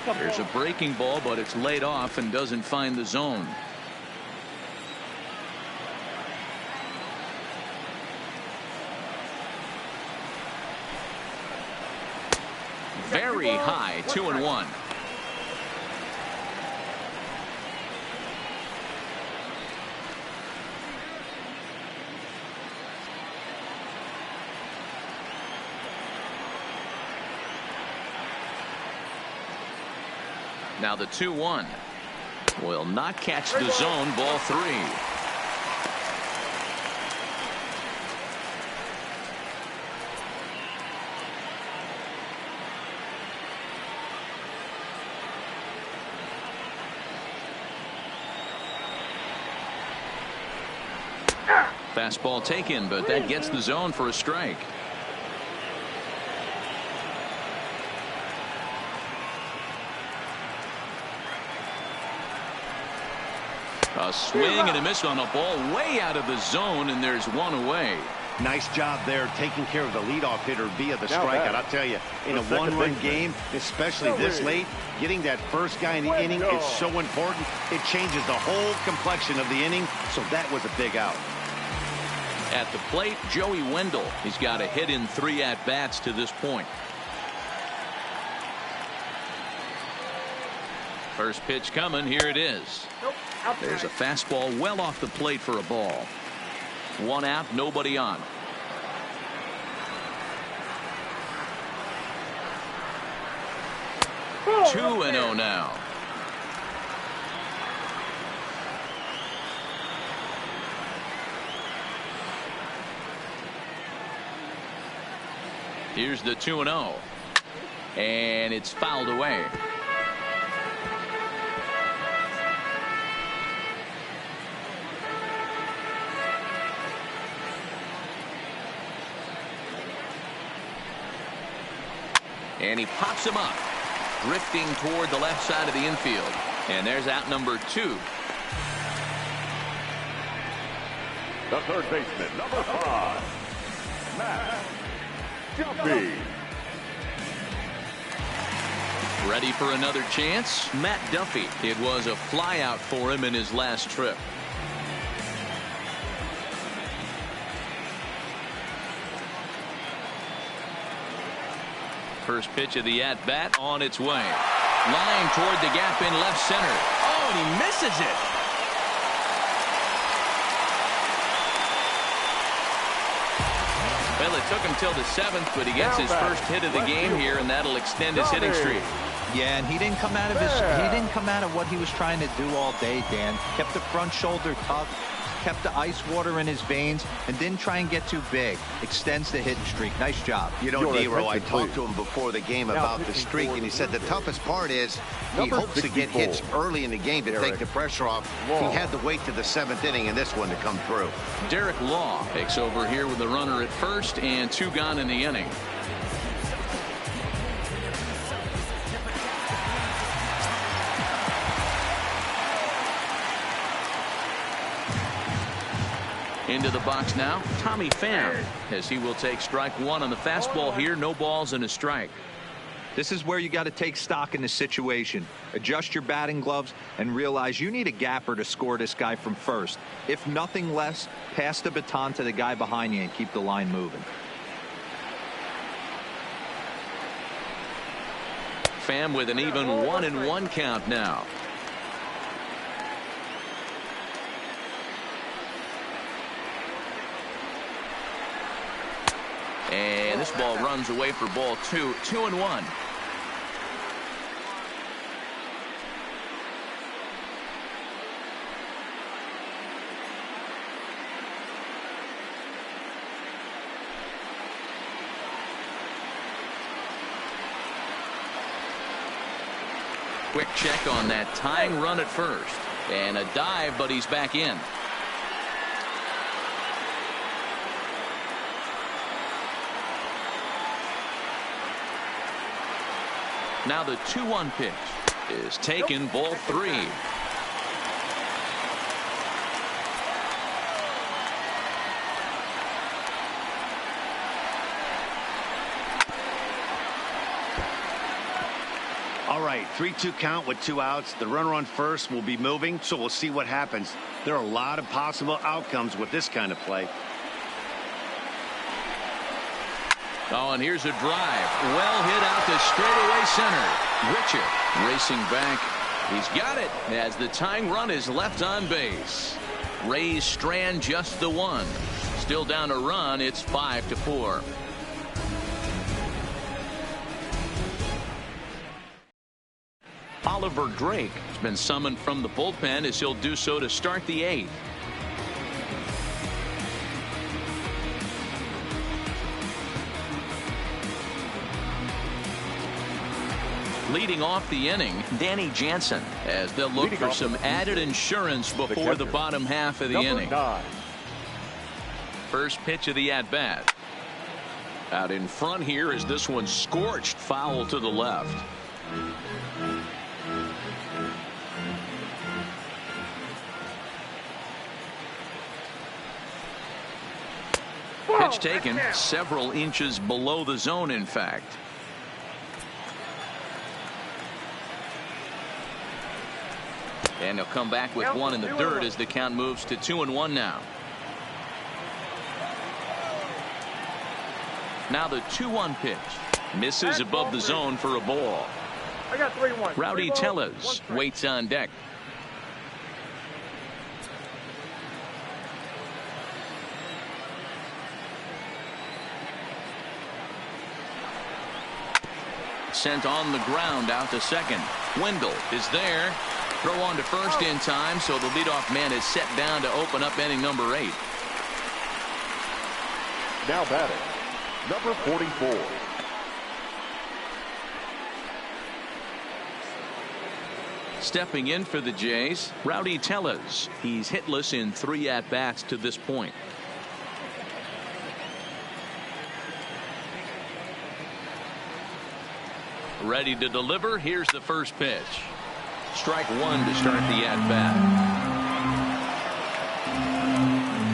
There's a breaking ball, but it's laid off and doesn't find the zone. Very high, 2-1. Now the 2-1 will not catch the zone. Ball 3. Fastball taken, but that gets the zone for a strike. A swing and a miss on a ball way out of the zone, and there's 1 away. Nice job there taking care of the leadoff hitter via the strikeout. I'll tell you, in a 1-run game, especially this late, getting that first guy in the inning is so important. It changes the whole complexion of the inning, so that was a big out. At the plate, Joey Wendell. He's got a hit in 3 at-bats to this point. First pitch coming. Here it is. There's a fastball well off the plate for a ball. 1 out, nobody on. Oh, 2-0 now. Here's the 2-0. And it's fouled away. And he pops him up, drifting toward the left side of the infield. And there's out number 2. The third baseman, number 5, Matt Duffy. Ready for another chance? Matt Duffy. It was a flyout for him in his last trip. First pitch of the at-bat on its way. Line toward the gap in left center. Oh, and he misses it. Well, it took him till the 7th, but he gets his first hit of the game here, and that'll extend his hitting streak. Yeah, and he didn't come out of what he was trying to do all day, Dan. Kept the front shoulder tough, kept the ice water in his veins, and didn't try and get too big. Extends the hitting streak. Nice job. You know, Nero, I talked to him before the game about the streak, and he said the toughest part is he hopes to get hits early in the game to take the pressure off. He had to wait to the 7th inning in this one to come through. Derek Law takes over here with the runner at first and 2 gone in the inning. Into the box now, Tommy Pham, as he will take strike 1 on the fastball here. No balls and a strike. This is where you got to take stock in the situation. Adjust your batting gloves and realize you need a gapper to score this guy from first. If nothing less, pass the baton to the guy behind you and keep the line moving. Pham with an even 1-1 count now. And this ball runs away for ball 2, 2-1. Quick check on that tying run at first. And a dive, but he's back in. Now the 2-1 pitch is taken, ball 3. All right, 3-2 count with 2 outs. The runner on first will be moving, so we'll see what happens. There are a lot of possible outcomes with this kind of play. Oh, and here's a drive. Well hit out to straightaway center. Richard racing back. He's got it as the tying run is left on base. Rays strand just the 1. Still down a run. It's 5-4. Oliver Drake has been summoned from the bullpen as he'll do so to start the 8th. Leading off the inning, Danny Jansen, as they'll look for some added insurance before the bottom half of the inning. 9. First pitch of the at-bat. Out in front here is this one scorched foul to the left. Pitch taken several inches below the zone, in fact. And he'll come back with 1 in the dirt as the count moves to 2-1 now. Now the 2-1 pitch. Misses above the zone for a ball. I got 3-1. Rowdy Tellez waits on deck. Sent on the ground out to second. Wendell is there. Throw on to first in time, so the leadoff man is set down to open up inning number 8. Now batting, number 44. Stepping in for the Jays, Rowdy Tellez. He's hitless in 3 at-bats to this point. Ready to deliver. Here's the first pitch. Strike 1 to start the at-bat.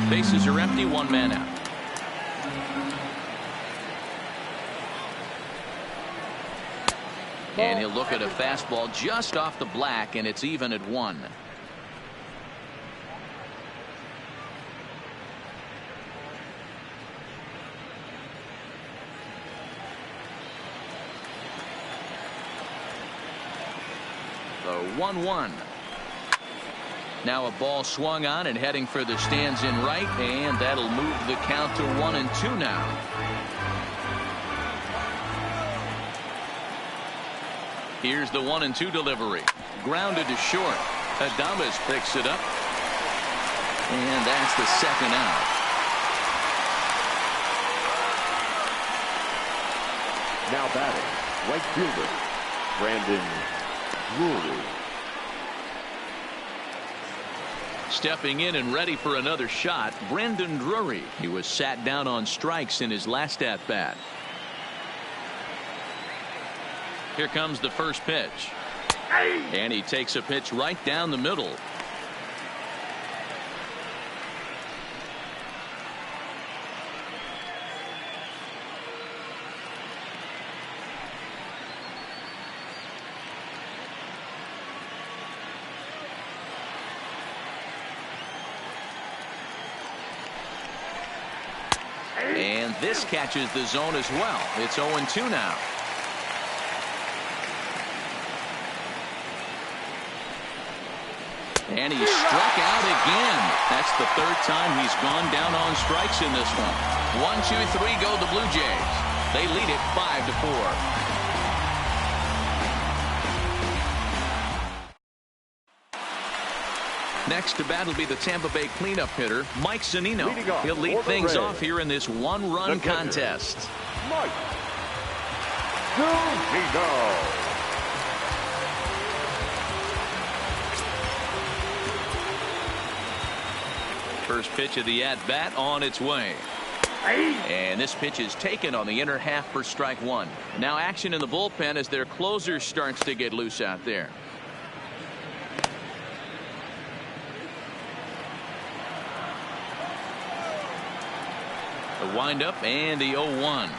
Bases are empty, 1 man out. And he'll look at a fastball just off the black, and it's even at 1. The 1-1. Now a ball swung on and heading for the stands in right, and that'll move the count to 1-2 now. Here's the 1-2 delivery. Grounded to short. Adames picks it up. And that's the second out. Now batting, right fielder, Brandon Drury. Stepping in and ready for another shot, Brandon Drury. He was sat down on strikes in his last at-bat. Here comes the first pitch. And he takes a pitch right down the middle. And this catches the zone as well. It's 0-2 now. And he struck out again. That's the third time he's gone down on strikes in this one. 1, 2, 3 go the Blue Jays. They lead it 5-4. Next to bat will be the Tampa Bay cleanup hitter, Mike Zunino. He'll lead things off here in this one-run contest. Mike Zunino. First pitch of the at-bat on its way. And this pitch is taken on the inner half for strike one. Now action in the bullpen as their closer starts to get loose out there. The windup and the 0-1.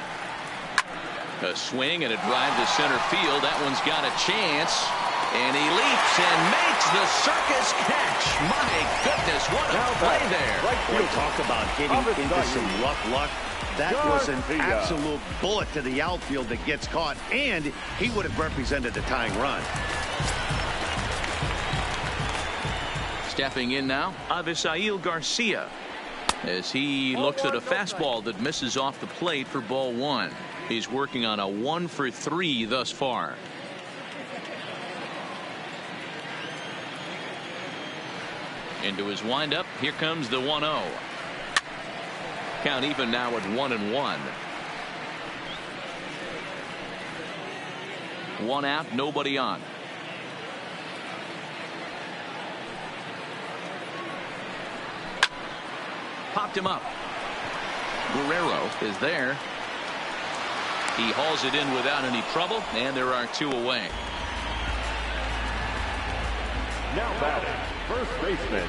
A swing and a drive to center field. That one's got a chance. And he leaps and makes the circus catch. My goodness, what a play there. We'll talk about getting into some rough luck. That was an absolute bullet to the outfield that gets caught, and he would have represented the tying run. Stepping in now, Avisail Garcia, as he looks at a fastball that misses off the plate for ball one. He's working on a 1 for 3 thus far. Into his windup. Here comes the 1-0. Count even now at 1-1. 1 out, nobody on. Popped him up. Guerrero is there. He hauls it in without any trouble, and there are 2 away. Now batting, first baseman,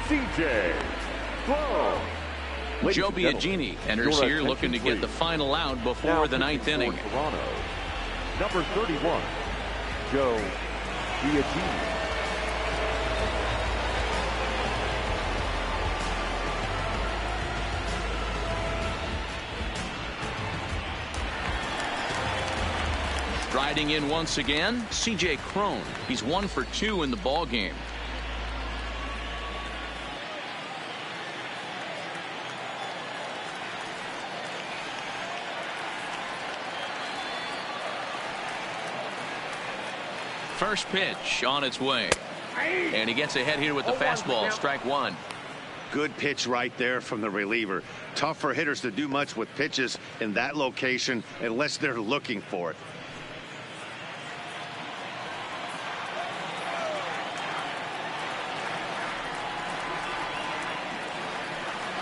C.J. Cron. Joe Biagini enters here looking to get the final out before the 9th inning. Toronto, number 31, Joe Biagini. Striding in once again, C.J. Cron. He's 1 for 2 in the ball game. First pitch on its way. And he gets ahead here with the fastball. Strike one. Good pitch right there from the reliever. Tough for hitters to do much with pitches in that location unless they're looking for it.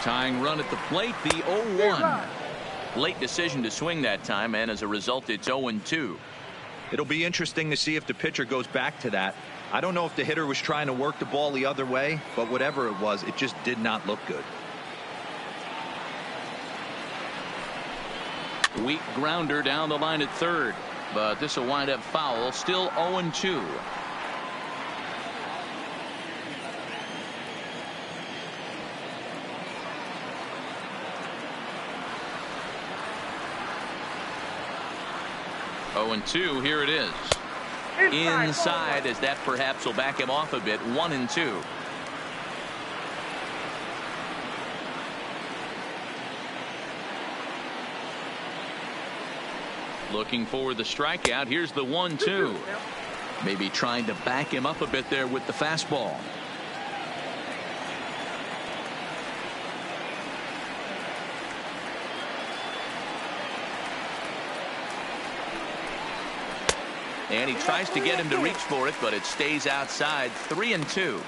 Tying run at the plate, the 0-1. Late decision to swing that time, and as a result, it's 0-2. It'll be interesting to see if the pitcher goes back to that. I don't know if the hitter was trying to work the ball the other way, but whatever it was, it just did not look good. Weak grounder down the line at third, but this will wind up foul. Still 0-2. And 2, here it is. Inside, as that perhaps will back him off a bit. 1-2. Looking for the strikeout. Here's the 1-2. Maybe trying to back him up a bit there with the fastball. And he tries to get him to reach for it, but it stays outside. 3-2.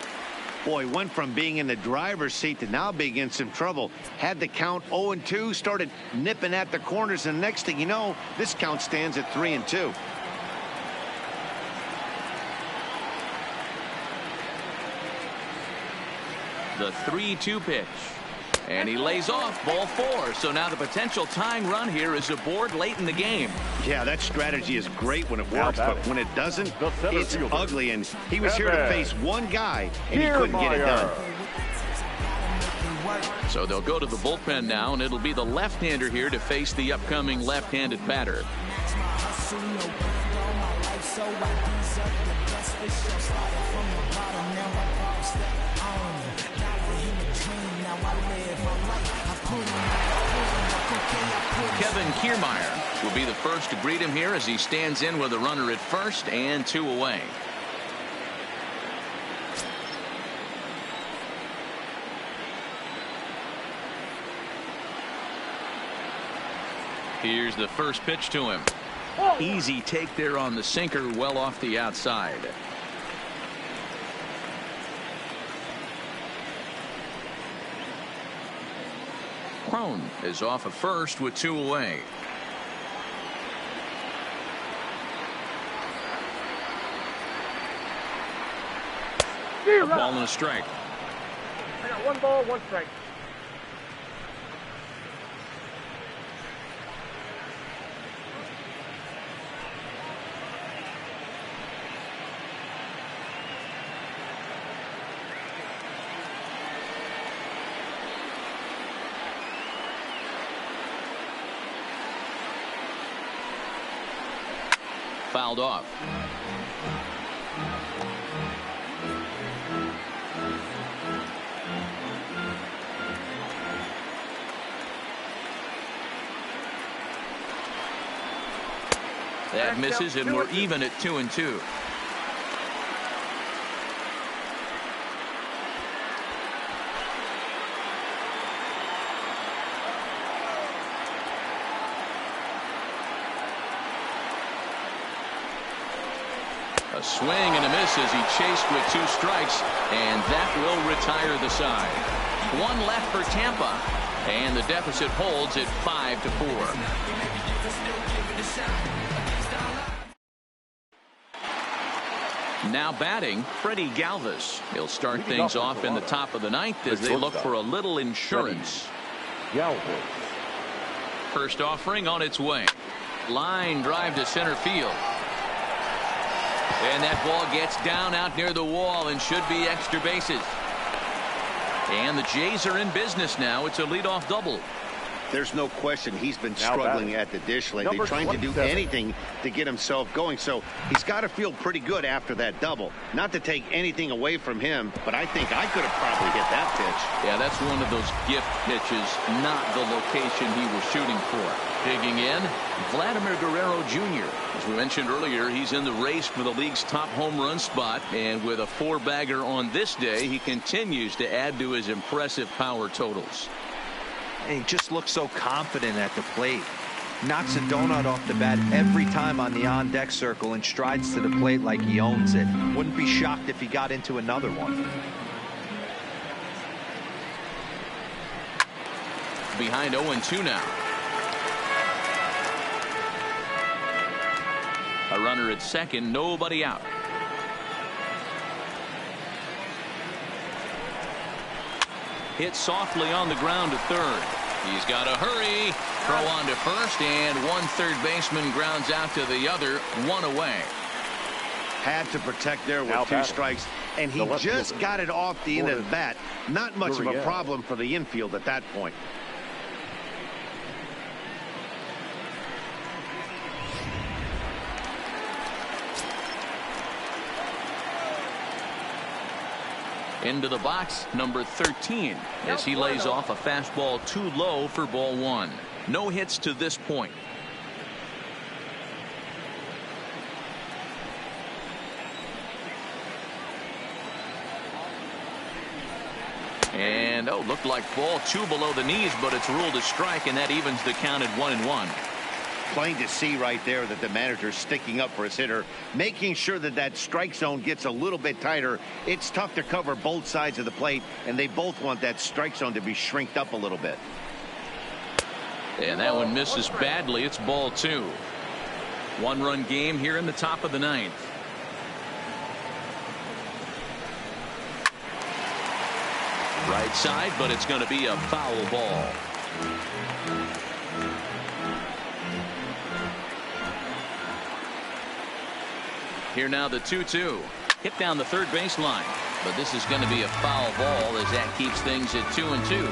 Boy, went from being in the driver's seat to now being in some trouble. Had the count 0-2, started nipping at the corners, and next thing you know, this count stands at 3-2. The 3-2 pitch. And he lays off ball 4. So now the potential tying run here is aboard late in the game. Yeah, that strategy is great when it works, but when it doesn't, it's ugly. And he was here to face one guy, and he couldn't get it done. So they'll go to the bullpen now, and it'll be the left-hander here to face the upcoming left-handed batter. Kevin Kiermaier will be the first to greet him here as he stands in with a runner at first and 2 away. Here's the first pitch to him. Easy take there on the sinker, well off the outside. Cron is off of first with 2 away. A ball and a strike. I got 1 ball, 1 strike. Fouled off. That misses, and we're even at 2-2. A swing and a miss as he chased with 2 strikes, and that will retire the side. 1 left for Tampa, and the deficit holds at 5-4. Now batting, Freddie Galvis. He'll start things off in the top of the 9th as they look for a little insurance. Galvis. First offering on its way. Line drive to center field. And that ball gets down out near the wall and should be extra bases. And the Jays are in business now. It's a leadoff double. There's no question he's been struggling at the dish lately, trying to do anything to get himself going. So he's got to feel pretty good after that double. Not to take anything away from him, but I think I could have probably hit that pitch. Yeah, that's one of those gift pitches, not the location he was shooting for. Digging in, Vladimir Guerrero Jr. As we mentioned earlier, he's in the race for the league's top home run spot, and with a 4-bagger on this day, he continues to add to his impressive power totals. He just looks so confident at the plate. Knocks a donut off the bat every time on the on-deck circle and strides to the plate like he owns it. Wouldn't be shocked if he got into another one. Behind 0-2 now. A runner at second, nobody out. Hit softly on the ground to third. He's got to hurry. Throw on to first, and 1 third baseman grounds out to the other, 1 away. Had to protect there with 2 strikes, and he just got it off the end of the bat. Not much of a problem for the infield at that point. Into the box, number 13, as he lays off a fastball too low for ball 1. No hits to this point. And looked like ball 2 below the knees, but it's ruled a strike, and that evens the count at 1-1. Plain to see right there that the manager's sticking up for his hitter, making sure that that strike zone gets a little bit tighter. It's tough to cover both sides of the plate, and they both want that strike zone to be shrinked up a little bit. And that one misses badly. It's ball 2. 1-run game here in the top of the 9th. Right side, but it's going to be a foul ball. Here now the 2-2. Hit down the third base line. But this is going to be a foul ball as that keeps things at 2-2.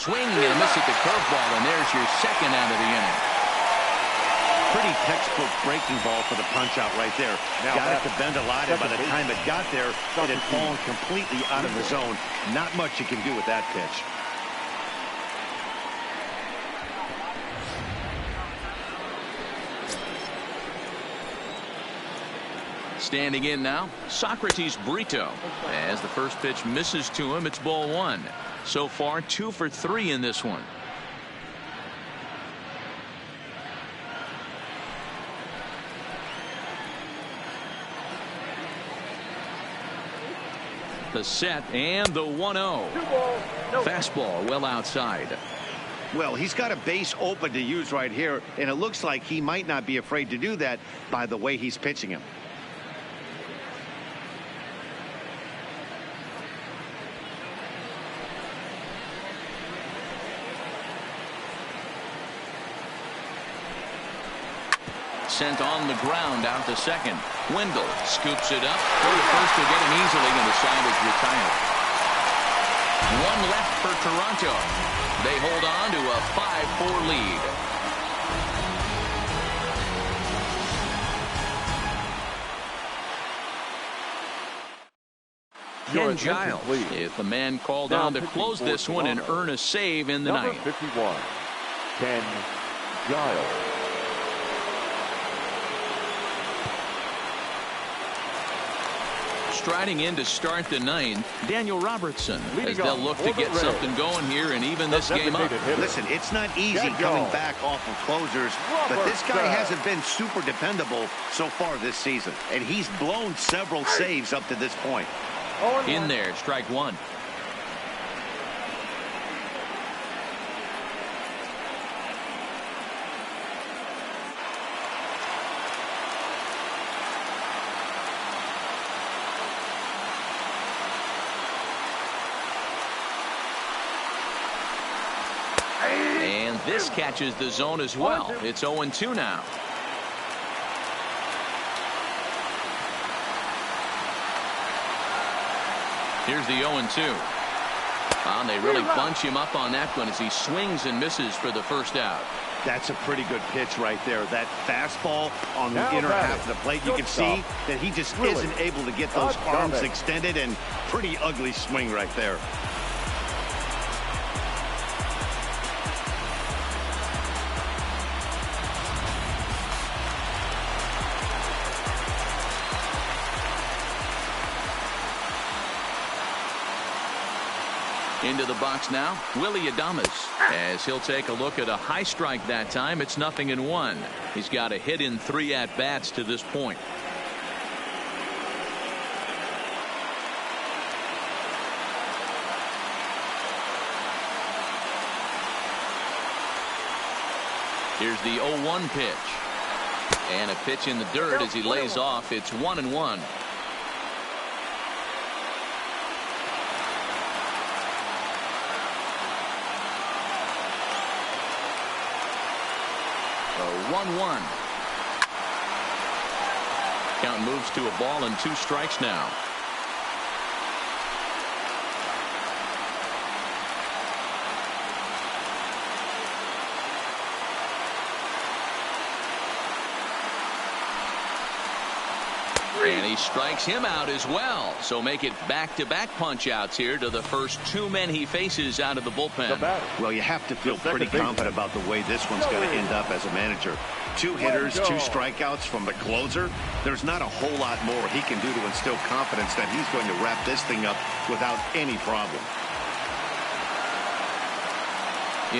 Swing and a miss at the curveball, and there's your second out of the inning. pretty textbook breaking ball for the punch-out right there. Got it to bend a lot, and by the time it got there, it had fallen completely out of the zone. Not much you can do with that pitch. Standing in now, Socrates Brito. As the first pitch misses to him, it's ball one. So far, 2 for 3 in this one. The set and the 1-0. Fastball well outside. Well, he's got a base open to use right here, and it looks like he might not be afraid to do that by the way he's pitching him. Sent on the ground out to second. Wendell scoops it up. Go to first will get him easily, and the side is retired. One left for Toronto. They hold on to a 5-4 lead. Ken Giles is the man called on to close this one and earn a save in the ninth. 51, Ken Giles. Striding in to start the ninth, Daniel Robertson, as they'll look to get something going here and even this game up. Listen, it's not easy coming back off of closers, but this guy hasn't been super dependable so far this season, and he's blown several saves up to this point. In there, strike one. And this catches the zone as well. It's 0-2 now. Here's the 0-2. And they really bunch him up on that one as he swings and misses for the first out. That's a pretty good pitch right there. That fastball on the inner half of the plate. You can see that he just isn't able to get those arms extended, and pretty ugly swing right there. Into the box now, Willy Adames, as he'll take a look at a high strike that time. It's 0-1. He's got a hit in 3 at-bats to this point. Here's the 0-1 pitch. And a pitch in the dirt as he lays off. It's 1-1. So 1-1. Count moves to a ball and 2 strikes now. And he strikes him out as well. So make it back-to-back punch-outs here to the first 2 men he faces out of the bullpen. Well, you have to feel pretty confident about the way this one's going to end up as a manager. 2 hitters, 2 strikeouts from the closer. There's not a whole lot more he can do to instill confidence that he's going to wrap this thing up without any problem.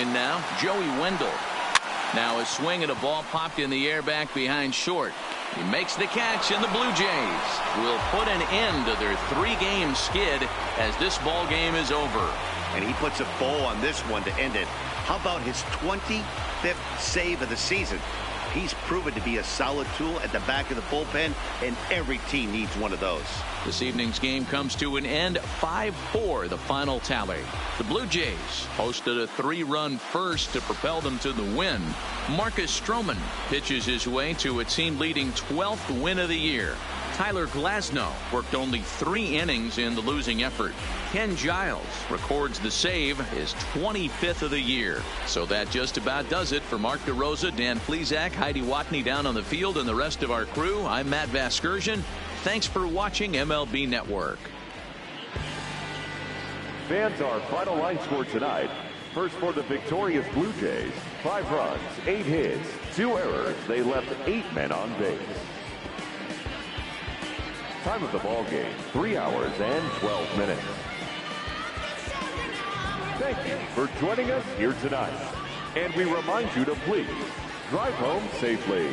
In now, Joey Wendell. Now a swing and a ball popped in the air back behind short. He makes the catch, and the Blue Jays will put an end to their 3-game skid as this ball game is over. And he puts a bow on this one to end it. How about his 25th save of the season? He's proven to be a solid tool at the back of the bullpen, and every team needs one of those. This evening's game comes to an end, 5-4, the final tally. The Blue Jays hosted a 3-run first to propel them to the win. Marcus Stroman pitches his way to a team-leading 12th win of the year. Tyler Glasnow worked only 3 innings in the losing effort. Ken Giles records the save, his 25th of the year. So that just about does it. For Mark DeRosa, Dan Plesac, Heidi Watney down on the field, and the rest of our crew, I'm Matt Vasgersian. Thanks for watching MLB Network. Fans, our final line score tonight. First for the victorious Blue Jays, 5 runs, 8 hits, 2 errors. They left 8 men on base. Time of the ball game, 3 hours and 12 minutes. Thank you for joining us here tonight. And we remind you to please drive home safely.